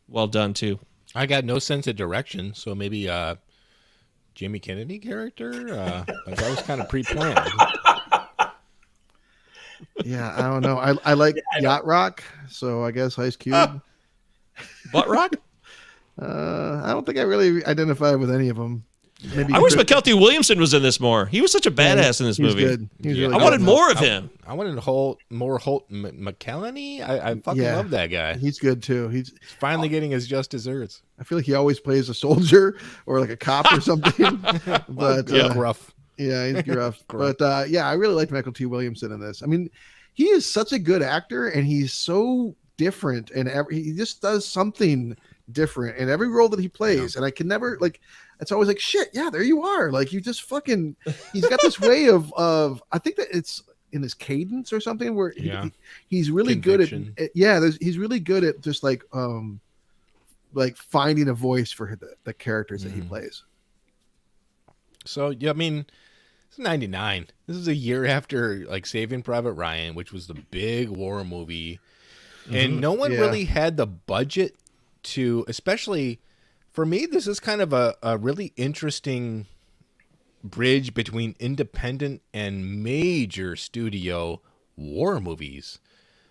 well done, too. I got no sense of direction, so maybe Jamie Kennedy character? That was kind of pre-planned. Yeah, I don't know. I like Yacht Rock, so I guess Ice Cube. Butt Rock? I don't think I really identify with any of them. I wish McKelty Williamson was in this more. He was such a badass in this movie. Good. He's really I wanted more of him. I wanted more Holt McCallany. I fucking love that guy. He's good too. He's finally getting his just desserts. I feel like he always plays a soldier or like a cop or something. But rough. Yeah, he's gruff. But I really liked Michael T. Williamson in this. I mean, he is such a good actor, and he's so different, and he just does something different in every role that he plays. And I can never it's always like, shit, yeah, there you are. Like, you just fucking, he's got this way of I think that it's in his cadence or something where he's really good at he's really good at just like finding a voice for the characters that he plays. So yeah, I mean, it's 99. This is a year after like Saving Private Ryan, which was the big war movie, and no one really had the budget to, especially for me, this is kind of a really interesting bridge between independent and major studio war movies.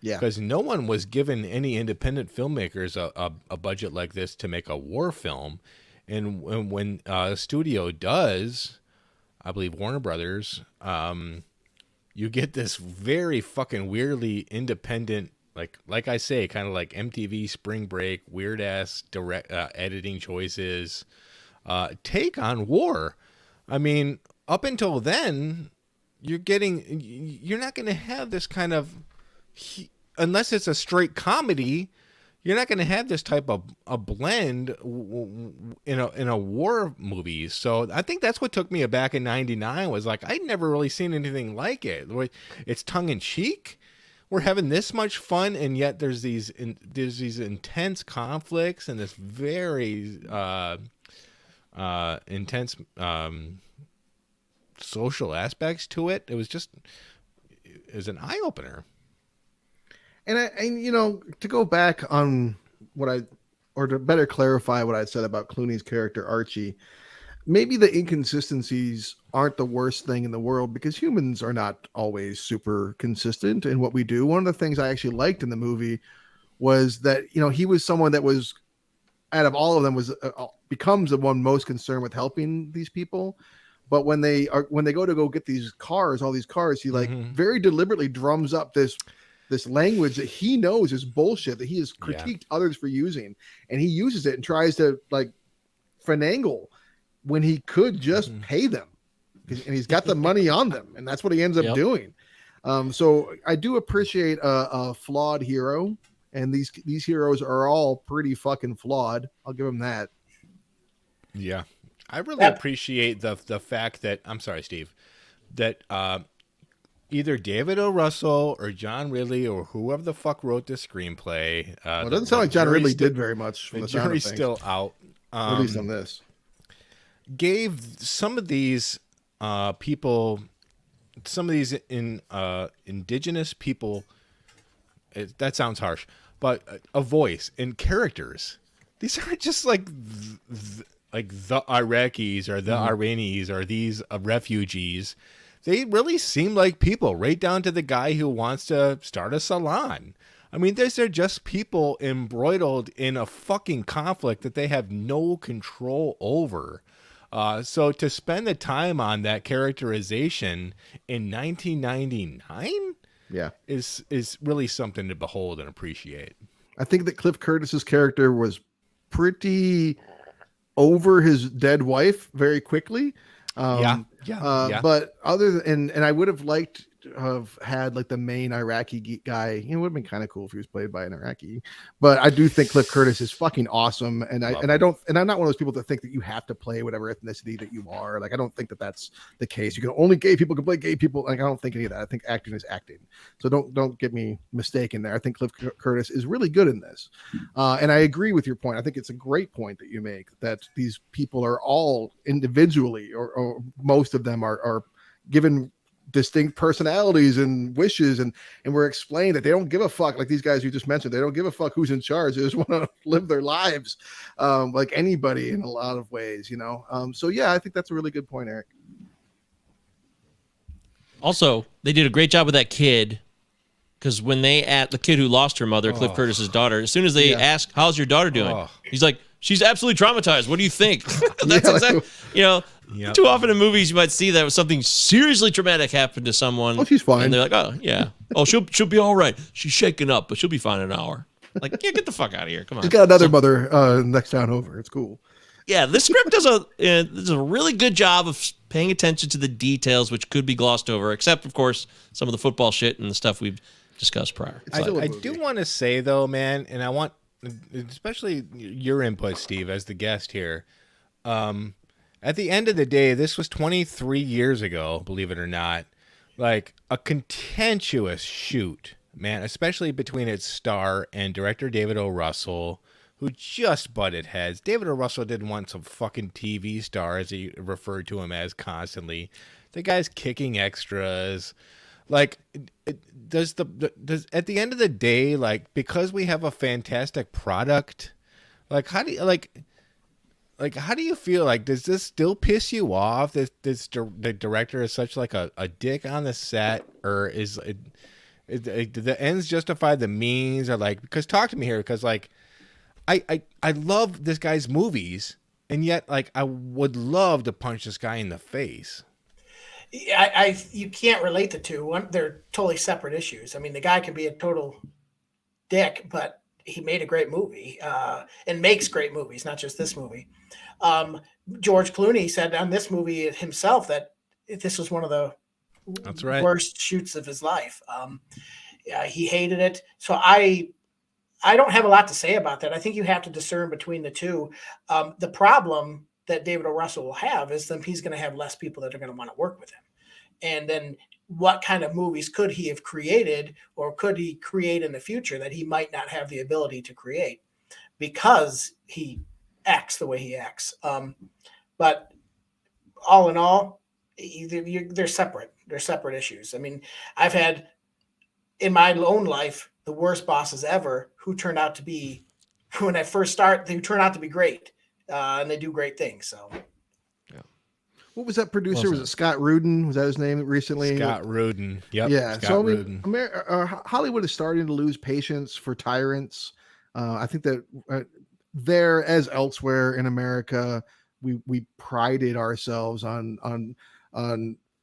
Yeah, because no one was given any independent filmmakers a budget like this to make a war film. And when a studio does, I believe Warner Brothers, you get this very fucking weirdly independent, like I say, kind of like MTV Spring Break, weird ass direct editing choices, take on war. I mean, up until then, you're not going to have this kind of, unless it's a straight comedy. You're not going to have this type of a blend in a war movie. So I think that's what took me aback in 99 was like, I'd never really seen anything like it. It's tongue in cheek. We're having this much fun. And yet there's these intense conflicts and this very intense social aspects to it. It was an eye opener. And to go back on or to better clarify what I said about Clooney's character Archie, maybe the inconsistencies aren't the worst thing in the world because humans are not always super consistent in what we do. One of the things I actually liked in the movie was that he was someone that was, out of all of them, was becomes the one most concerned with helping these people. But when they go to get these cars, all these cars, he very deliberately drums up this language that he knows is bullshit, that he has critiqued others for using, and he uses it and tries to finagle when he could just pay them, and he's got the money on them, and that's what he ends up doing. So I do appreciate a flawed hero, and these heroes are all pretty fucking flawed. I'll give them that. Yeah, I really appreciate the fact that, I'm sorry, Steve, that either David O. Russell or John Ridley or whoever the fuck wrote this screenplay. It doesn't sound like John Ridley did very much. The jury's still out. At least on this. Gave some of these people, some of these indigenous people, that sounds harsh, but a voice and characters. These aren't just like the Iraqis or the Iranians or these refugees. They really seem like people, right down to the guy who wants to start a salon. I mean, these are just people embroiled in a fucking conflict that they have no control over. So to spend the time on that characterization in 1999 is really something to behold and appreciate. I think that Cliff Curtis's character was pretty over his dead wife very quickly. But other than, and I would have liked to have had the main Iraqi guy. It would have been kind of cool if he was played by an Iraqi. But I do think Cliff Curtis is fucking awesome, and I'm not one of those people that think that you have to play whatever ethnicity that you are. I don't think that that's the case. You can only gay people can play gay people. I don't think any of that. I think acting is acting. So don't get me mistaken there. I think Cliff Curtis is really good in this, and I agree with your point. I think it's a great point that you make that these people are all individually, or most of them are given distinct personalities and wishes, and we're explained that they don't give a fuck, like these guys you just mentioned. They don't give a fuck who's in charge. They just want to live their lives like anybody in a lot of ways, so yeah, I think that's a really good point, Eric. Also, they did a great job with that kid, because when the kid who lost her mother, Cliff Curtis's daughter, as soon as they ask, how's your daughter doing, he's like, she's absolutely traumatized. What do you think? That's exactly, too often in movies you might see that something seriously traumatic happened to someone. Oh, she's fine. And they're like, oh, yeah. Oh, she'll be all right. She's shaken up, but she'll be fine in an hour. Like, yeah, get the fuck out of here. Come on. She's got another mother next town over. It's cool. Yeah, this script does a really good job of paying attention to the details, which could be glossed over, except, of course, some of the football shit and the stuff we've discussed prior. I do want to say, though, man, and I want, especially your input, Steve, as the guest here. At the end of the day, this was 23 years ago, believe it or not. Like, a contentious shoot, man, especially between its star and director David O. Russell, who just butted heads. David O. Russell didn't want some fucking TV star, as he referred to him as constantly. The guy's kicking extras. Like, does at the end of the day, like, because we have a fantastic product, like, how do you feel? Like, does this still piss you off? The director is such like a dick on the set, or is the ends justify the means? Or like, because talk to me here, because like, I love this guy's movies, and yet like I would love to punch this guy in the face. You can't relate the two. They're totally separate issues. I mean, the guy can be a total dick, but he made a great movie and makes great movies, not just this movie. George Clooney said on this movie himself that this was one of the worst shoots of his life. He hated it. So I don't have a lot to say about that. I think you have to discern between the two. The problem that David O. Russell will have is that he's going to have less people that are going to want to work with him. And then what kind of movies could he have created, or could he create in the future that he might not have the ability to create because he acts the way he acts? But all in all, they're separate. They're separate issues. I mean, I've had in my own life the worst bosses ever who turned out to be, when I first start, they turn out to be great. And they do great things. So, yeah. What was that producer? Was it Scott Rudin? Was that his name recently? Scott Rudin. Yep. Yeah. Scott So Rudin. Hollywood is starting to lose patience for tyrants. I think that there, as elsewhere in America, we prided ourselves on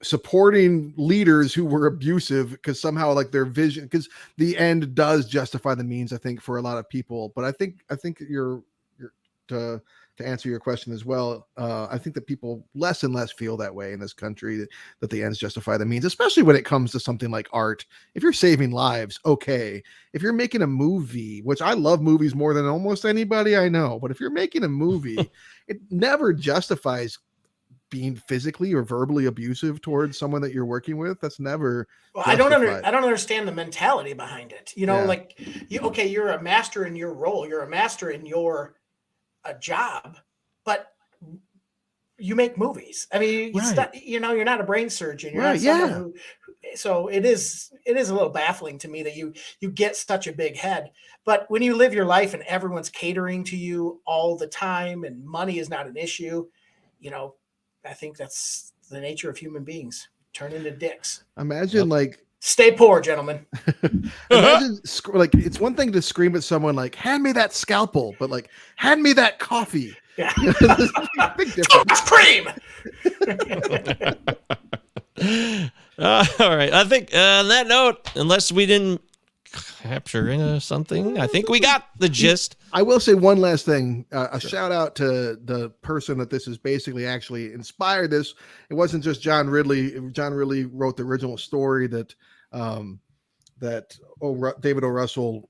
supporting leaders who were abusive, because somehow like their vision, because the end does justify the means, I think, for a lot of people. But I think you're to answer your question as well, I think that people less and less feel that way in this country, that the ends justify the means, especially when it comes to something like art. If you're saving lives, okay. If you're making a movie, which I love movies more than almost anybody I know, but if you're making a movie, it never justifies being physically or verbally abusive towards someone that you're working with. That's never. Well, I don't understand the mentality behind it. Like you're a master in your role. You're a master in your job, but you make movies. I mean, you're not a brain surgeon. You're not someone so it is a little baffling to me that you get such a big head. But when you live your life and everyone's catering to you all the time and money is not an issue, I think that's the nature of human beings. Turn into dicks. Imagine stay poor, gentlemen. Imagine it's one thing to scream at someone like, hand me that scalpel, but like, hand me that coffee. Yeah. Big difference. Cream. All right. I think on that note, unless we didn't capture something, I think we got the gist. I will say one last thing. A shout out to the person that this is basically actually inspired this. It wasn't just John Ridley. John Ridley wrote the original story that David O. Russell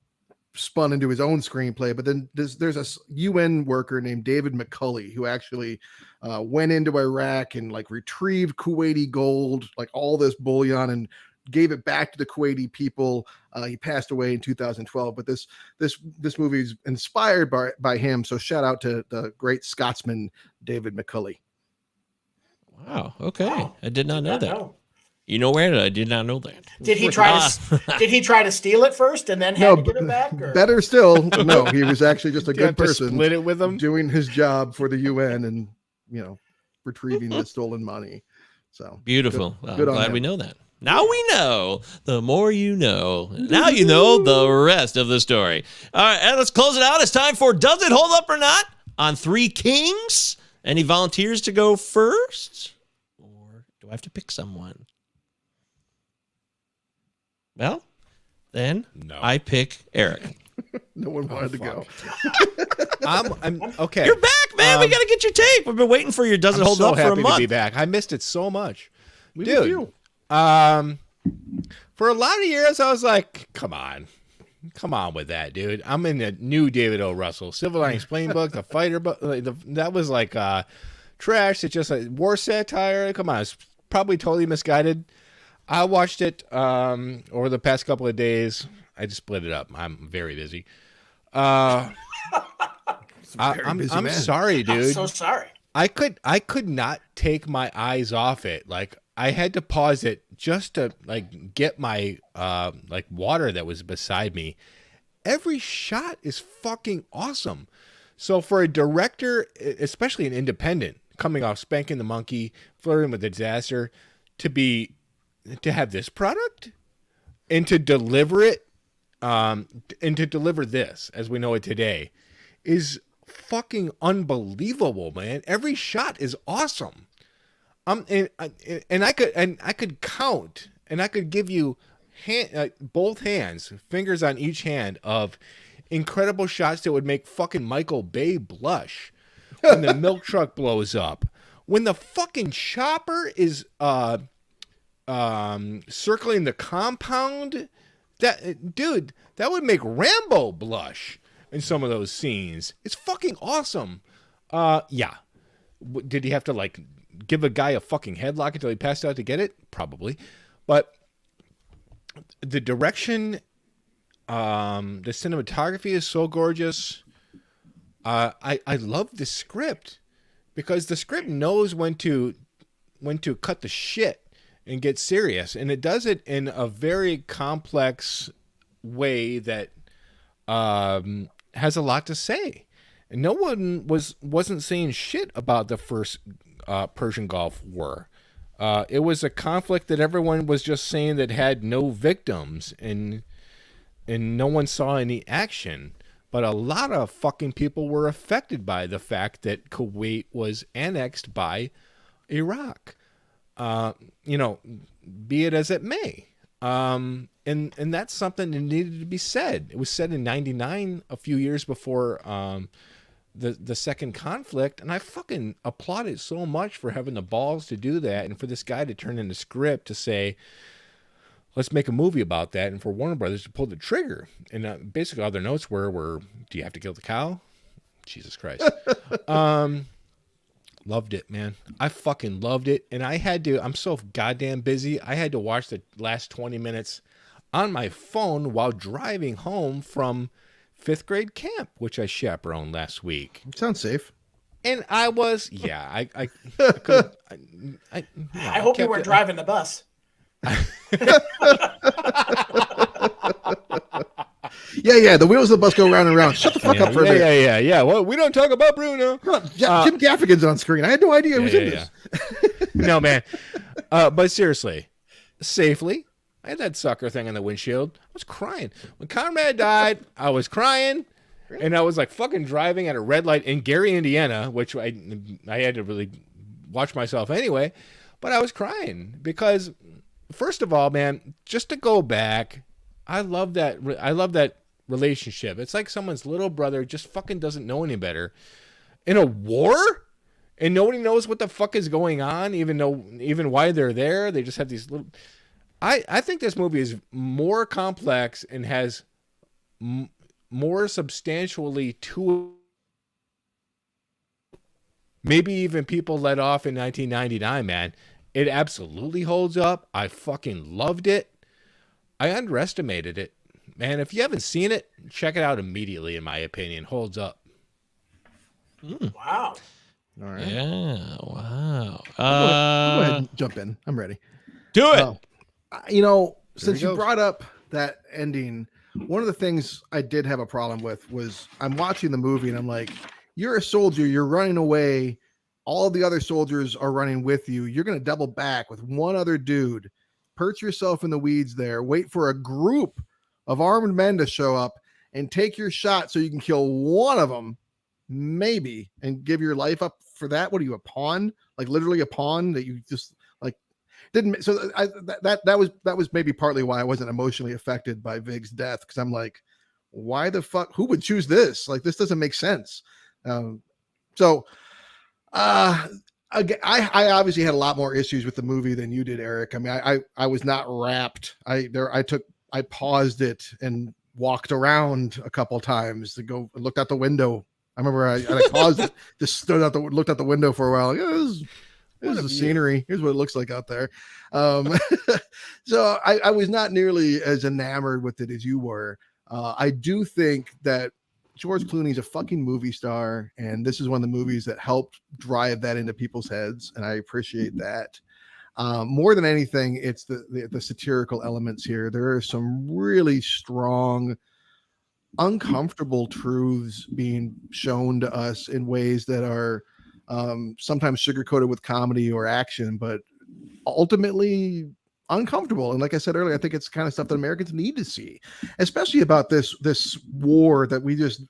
spun into his own screenplay. But then there's a UN worker named David McCulley who actually went into Iraq and retrieved Kuwaiti gold, all this bullion, and gave it back to the Kuwaiti people. He passed away in 2012, but this movie is inspired by him. So shout out to the great Scotsman, David McCulley. Wow. Okay. Wow. I did not know that. You know where? I did not know that. Did he try to steal it first and then had to give it back? Or? Better still, no. He was actually just a good person. Split it with him, doing his job for the UN and retrieving the stolen money. So beautiful. I'm glad we know that. Now we know. The more you know. Now you know the rest of the story. All right, and let's close it out. It's time for Does It Hold Up or Not? on Three Kings. Any volunteers to go first? Or do I have to pick someone? Well, then I pick Eric. No one wanted to go. I'm okay. You're back, man. We got to get your tape. We've been waiting for you. Does it hold up for a month? I'm so happy to be back. I missed it so much. Dude, for a lot of years, I was like, come on with that, dude. I'm in the new David O. Russell, Civil Line Explained book, the fighter book. That was like trash. It's just like war satire. Come on. It's probably totally misguided. I watched it over the past couple of days. I just split it up. I'm very busy. I'm sorry, dude. I'm so sorry. I could not take my eyes off it. Like I had to pause it just to like get my like water that was beside me. Every shot is fucking awesome. So for a director, especially an independent, coming off Spanking the Monkey, Flirting with Disaster, to have this product and to deliver it, and to deliver this as we know it today is fucking unbelievable, man. Every shot is awesome. And I could count, and I could give you both hands, fingers on each hand of incredible shots that would make fucking Michael Bay blush when the milk truck blows up, when the fucking chopper is circling the compound. That would make Rambo blush in some of those scenes. It's fucking awesome. Yeah. Did he have to like give a guy a fucking headlock until he passed out to get it? Probably. But the direction, the cinematography is so gorgeous. I love the script because the script knows when to cut the shit and get serious, and it does it in a very complex way that has a lot to say. And no one wasn't saying shit about the first Persian Gulf War. It was a conflict that everyone was just saying that had no victims, and no one saw any action. But a lot of fucking people were affected by the fact that Kuwait was annexed by Iraq. Be it as it may. And that's something that needed to be said. It was said in 99, a few years before the second conflict, and I fucking applaud it so much for having the balls to do that, and for this guy to turn in a script to say, let's make a movie about that, and for Warner Brothers to pull the trigger. And basically all their notes were, do you have to kill the cow? Jesus Christ. Loved it, man. I fucking loved it. And I'm so goddamn busy. I had to watch the last 20 minutes on my phone while driving home from 5th grade camp, which I chaperoned last week. Sounds safe. And I was, I hope you weren't driving the bus. Yeah. The wheels of the bus go round and round. Shut the fuck up for a minute. Yeah. Well, we don't talk about Bruno. Jim Gaffigan's on screen. I had no idea he was in this. No, man. But seriously, safely. I had that sucker thing on the windshield. I was crying. When Conrad died, I was crying. And I was like fucking driving at a red light in Gary, Indiana, which I had to really watch myself anyway. But I was crying because, first of all, man, just to go back, I love that relationship. It's like someone's little brother just fucking doesn't know any better in a war, and nobody knows what the fuck is going on, even why they're there. They just have these little. I think this movie is more complex and has more substantially to. Maybe even people let off in 1999, man. It absolutely holds up. I fucking loved it. I underestimated it. Man, if you haven't seen it, check it out immediately, in my opinion. Holds up. Wow. All right. Yeah, wow. Go ahead and jump in. I'm ready. Do it. Since you brought up that ending, one of the things I did have a problem with was I'm watching the movie and I'm like, you're a soldier, you're running away. All the other soldiers are running with you. You're going to double back with one other dude, perch yourself in the weeds there, wait for a group of armed men to show up and take your shot so you can kill one of them maybe, and give your life up for that. What are you, a pawn? Like literally a pawn that you just like didn't. So that was maybe partly why I wasn't emotionally affected by Vig's death, because I'm like, why the fuck? Who would choose this? Like, this doesn't make sense. So again, I obviously had a lot more issues with the movie than you did, Eric. I mean, I was not wrapped. I paused it and walked around a couple times to go looked out the window. I remember I paused it, just stood out looked out the window for a while. Like, oh, this is the scenery. Here's what it looks like out there. So I was not nearly as enamored with it as you were. I do think that George Clooney's a fucking movie star, and this is one of the movies that helped drive that into people's heads, and I appreciate that. More than anything, it's the satirical elements here. There are some really strong, uncomfortable truths being shown to us in ways that are sometimes sugar-coated with comedy or action, but ultimately uncomfortable. And like I said earlier, I think it's kind of stuff that Americans need to see, especially about this war that we just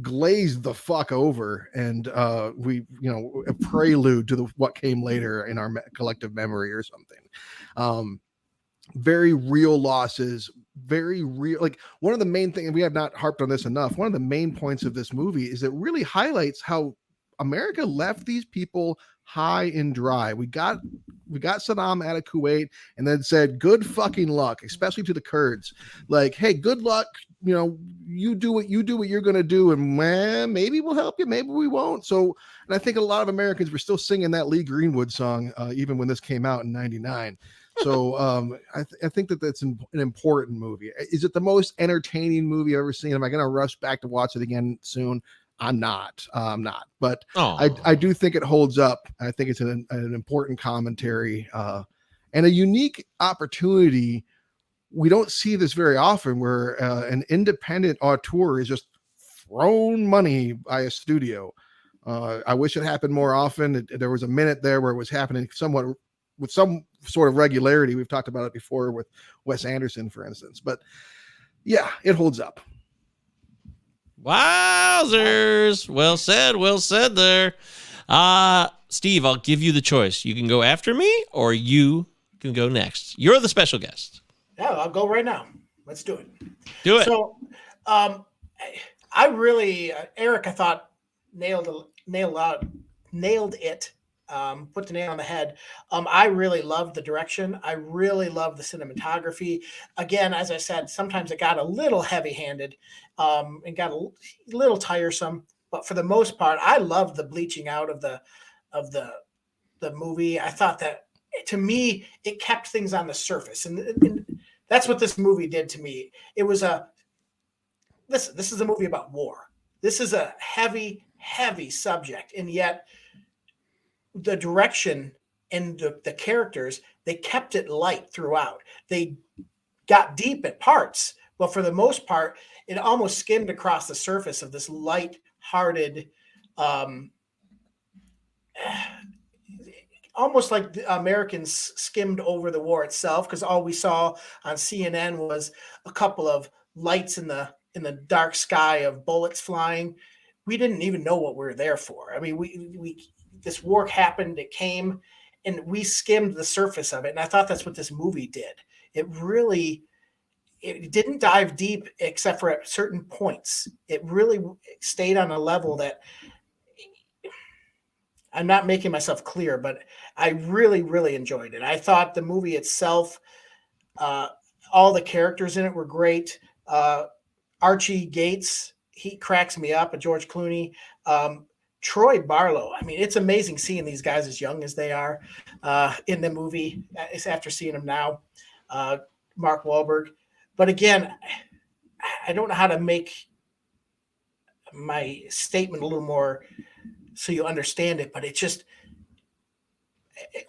glazed the fuck over, and we, a prelude to what came later in our collective memory or something. Very real losses, very real. Like, one of the main things, and we have not harped on this enough, one of the main points of this movie is it really highlights how America left these people high and dry. We got Saddam out of Kuwait and then said, good fucking luck, especially to the Kurds. Like, hey, good luck. You do what you're going to do. And maybe we'll help you. Maybe we won't. So, and I think a lot of Americans were still singing that Lee Greenwood song, even when this came out in 99. So I think that that's an important movie. Is it the most entertaining movie I've ever seen? Am I going to rush back to watch it again soon? I'm not, but I do think it holds up. I think it's an important commentary and a unique opportunity. We don't see this very often, where an independent auteur is just thrown money by a studio. I wish it happened more often. There was a minute there where it was happening somewhat with some sort of regularity. We've talked about it before with Wes Anderson, for instance, but yeah, it holds up. Wowzers. Well said there. Steve, I'll give you the choice. You can go after me or you can go next. You're the special guest. Yeah, I'll go right now. Let's do it. Do it. So I really, Eric, I thought nailed it. Put the nail on the head. I really loved the direction. I really loved the cinematography. Again, as I said, sometimes it got a little heavy-handed and got a little tiresome. But for the most part, I loved the bleaching out of the movie. I thought that, to me, it kept things on the surface, and that's what this movie did to me. It was this is a movie about war. This is a heavy subject, and yet the direction and the characters, they kept it light throughout. They got deep at parts, but for the most part, it almost skimmed across the surface of this light-hearted, almost like the Americans skimmed over the war itself, because all we saw on CNN was a couple of lights in the dark sky of bullets flying. We didn't even know what we were there for. I mean, we this war happened, it came, and we skimmed the surface of it. And I thought that's what this movie did. It didn't dive deep except for at certain points. It really stayed on a level that, I'm not making myself clear, but I really, really enjoyed it. I thought the movie itself, all the characters in it were great. Archie Gates, he cracks me up, George Clooney. Troy Barlow. I mean, it's amazing seeing these guys as young as they are in the movie. It's after seeing them now. Mark Wahlberg. But again, I don't know how to make my statement a little more so you understand it, but it just,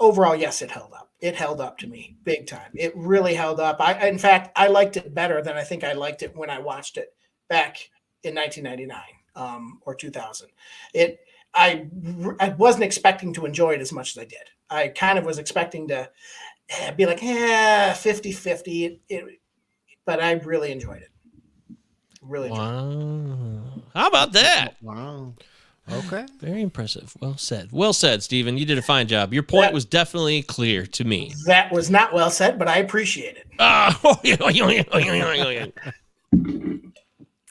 overall, yes, it held up. It held up to me big time. It really held up. In fact, I liked it better than I think I liked it when I watched it back in 1999 or 2000. I wasn't expecting to enjoy it as much as I did. I kind of was expecting to be like, 50-50. But I really enjoyed it. Really enjoyed it. How about that? Wow. Okay. Very impressive. Well said. Well said, Stephen. You did a fine job. Your point was definitely clear to me. That was not well said, but I appreciate it.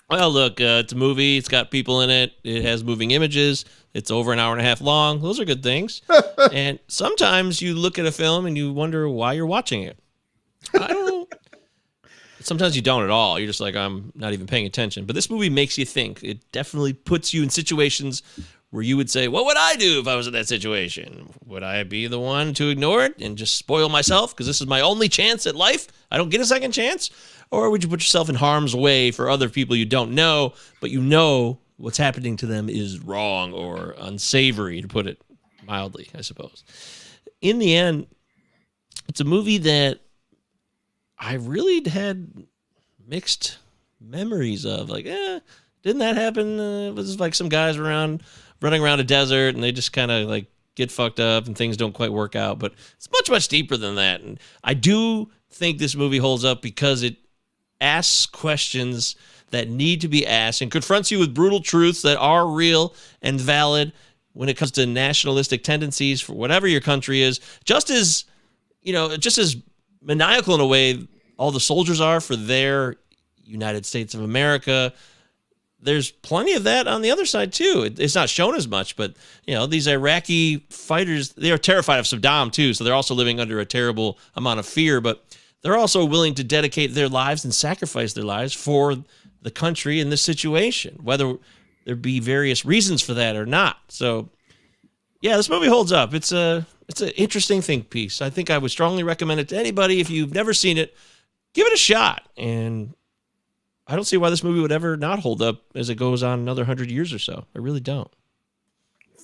Well, look, it's a movie. It's got people in it. It has moving images. It's over an hour and a half long. Those are good things. And sometimes you look at a film and you wonder why you're watching it. I don't know. Sometimes you don't at all. You're just like, I'm not even paying attention. But this movie makes you think. It definitely puts you in situations where you would say, what would I do if I was in that situation? Would I be the one to ignore it and just spoil myself because this is my only chance at life? I don't get a second chance? Or would you put yourself in harm's way for other people you don't know, but you know what's happening to them is wrong or unsavory, to put it mildly, I suppose. In the end, it's a movie that I really had mixed memories of. Like, didn't that happen? It was like some guys running around a desert and they just kind of like get fucked up and things don't quite work out. But it's much, much deeper than that. And I do think this movie holds up because it asks questions that need to be asked and confronts you with brutal truths that are real and valid when it comes to nationalistic tendencies for whatever your country is. Just as maniacal in a way all the soldiers are for their United States of America, there's plenty of that on the other side too. It's not shown as much, but these Iraqi fighters, they are terrified of Saddam too, so they're also living under a terrible amount of fear, but they're also willing to dedicate their lives and sacrifice their lives for the country in this situation, whether there be various reasons for that or not. So yeah, this movie holds up. It's an interesting think piece. I think I would strongly recommend it to anybody. If you've never seen it, give it a shot. And I don't see why this movie would ever not hold up as it goes on another 100 years or so. I really don't.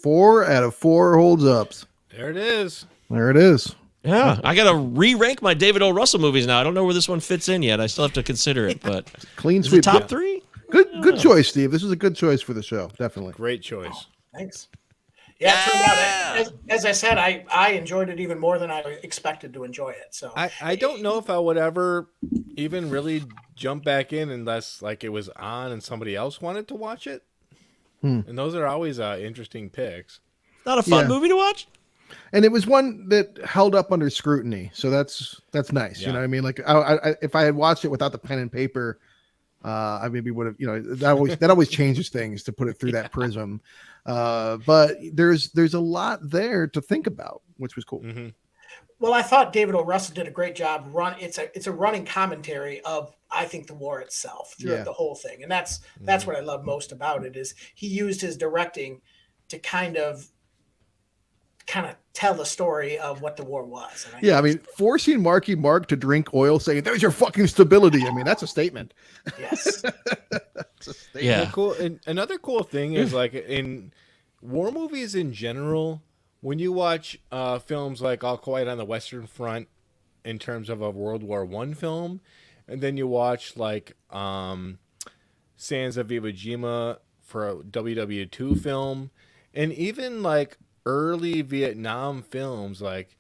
4 out of 4 holds ups. There it is. There it is. Yeah, I got to re-rank my David O. Russell movies now. I don't know where this one fits in yet. I still have to consider it, but clean sweep. Top 3? Good choice, Steve. This is a good choice for the show. Definitely. Great choice. Oh, thanks. Yeah, it turned out, as I said, I enjoyed it even more than I expected to enjoy it. So I don't know if I would ever even really jump back in unless like it was on and somebody else wanted to watch it. And those are always interesting picks. Not a fun movie to watch? And it was one that held up under scrutiny, so that's nice. Yeah. You know what I mean? Like, I if I had watched it without the pen and paper, I maybe would have. That always changes things to put it through that prism. But there's a lot there to think about, which was cool. Mm-hmm. Well, I thought David O. Russell did a great job. It's a running commentary of, I think, the war itself throughout the whole thing, and that's what I love most about it is he used his directing to kind of tell the story of what the war was. And I mean, forcing Marky Mark to drink oil, saying "There's your fucking stability." I mean, that's a statement. Yes. Yeah. Cool. And another cool thing is like in war movies in general, when you watch films like All Quiet on the Western Front, in terms of a World War I film, and then you watch like Sands of Iwo Jima for a WW2 film, and even like early Vietnam films, like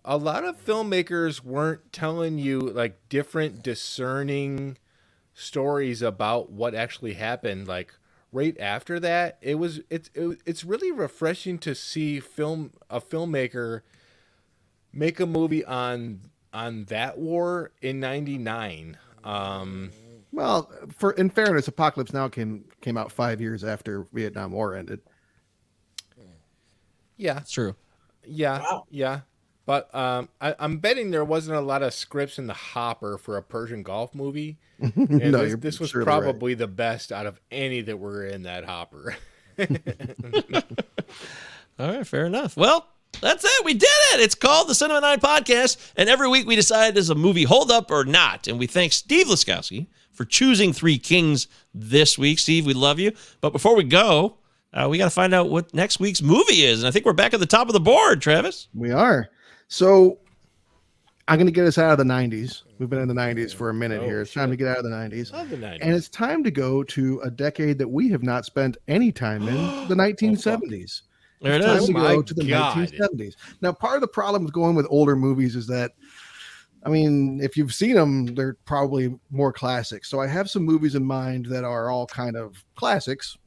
a lot of filmmakers weren't telling you like different discerning stories about what actually happened. Like right after that, it's really refreshing to see a filmmaker make a movie on that war in '99. Well, in fairness, Apocalypse Now came out 5 years after Vietnam War ended. Yeah, it's true. Yeah, wow. Yeah, but I'm betting there wasn't a lot of scripts in the hopper for a Persian Gulf movie. And No, this was surely probably the best out of any that were in that hopper. All right, fair enough. Well, that's it. We did it. It's called the Cinema 9 Podcast, and every week we decide does a movie hold up or not. And we thank Steve Laskowski for choosing Three Kings this week. Steve, we love you. But before we go, we got to find out what next week's movie is. And I think we're back at the top of the board, Travis. We are. So I'm going to get us out of the 90s. We've been in the 90s for a minute here. It's time to get out of the 90s. Love the 90s. And it's time to go to a decade that we have not spent any time in, the 1970s. There it Time is. to my go to the God. 1970s. Now, part of the problem with going with older movies is that, I mean, if you've seen them, they're probably more classics. So I have some movies in mind that are all kind of classics.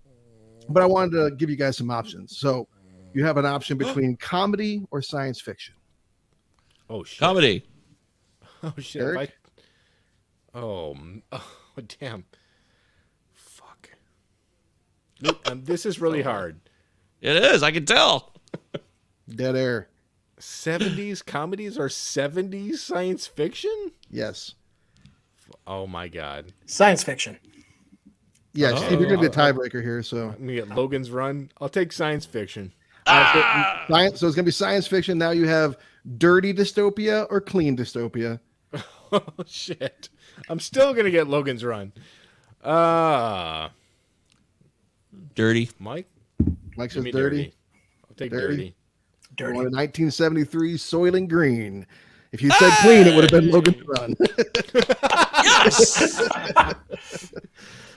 But I wanted to give you guys some options. So you have an option between comedy or science fiction. Oh shit! Comedy. Oh shit! Eric? Oh damn! Fuck! This is really hard. It is. I can tell. Dead air. 70s comedies or 70s science fiction? Yes. Oh my god! Science fiction. Yeah, Steve, you're gonna be a tiebreaker here. So I'm gonna get Logan's Run. I'll take science fiction. So it's gonna be science fiction. Now you have dirty dystopia or clean dystopia. Oh shit! I'm still gonna get Logan's Run. Dirty. Mike Mike give says me dirty. I'll take Dirty. Dirty. Or 1973 Soylent Green. If you said clean, it would have been Logan's Run. Yes.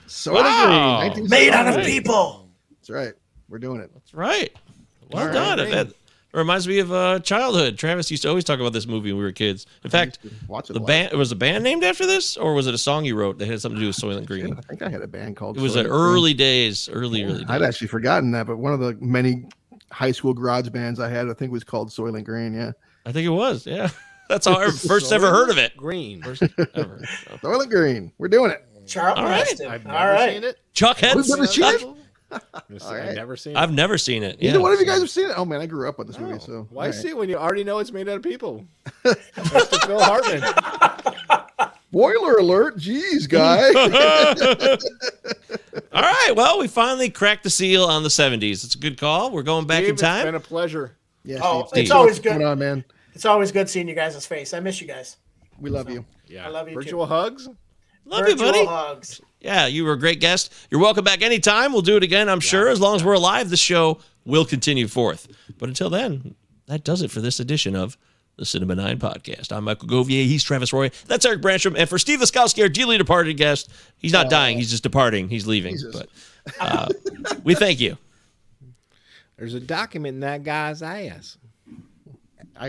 Soylent Wow. Green. Made out of 1973. people. That's right. We're doing it. That's right. Well All done. right. That reminds me of childhood. Travis used to always talk about this movie when we were kids. In fact, Watch it. the band was a band named after this, or was it a song you wrote that had something to do with Soylent Green? I think I had a band called. It was Soylent an Green. early days. I'd actually forgotten that, but one of the many high school garage bands I had, I think, was called Soylent Green. Yeah, I think it was. Yeah, that's how I first ever heard of it. Green. First ever. So. Soylent Green. We're doing it. Charlton All right. Heston. I've All never right. seen it. Chuck We've never Hens. seen it? I've never seen it. I've never seen it. Neither Yeah. one of you guys have seen it. Oh man, I grew up on this movie. So Why all right. see it when you already know it's made out of people? Mr. Phil Hartman. Spoiler alert! Jeez, guy. All right. Well, we finally cracked the seal on the 70s. It's a good call. We're going back Steve, in time. It's been a pleasure. Yeah, Oh, Steve, it's always what's going good. on, man. It's always good seeing you guys' face. I miss you guys. We love you. Yeah. I love you Virtual hugs. Love you, Virtual buddy. hugs. Yeah, you were a great guest. You're welcome back anytime. We'll do it again, I'm sure. As long as we're alive, the show will continue forth. But until then, that does it for this edition of the Cinema 9 Podcast. I'm Michael Govier. He's Travis Roy. That's Eric Branstrom. And for Steve Laskowski, our dearly departed guest, he's not dying. He's just departing. He's leaving. Jesus. But we thank you. There's a document in that guy's ass. I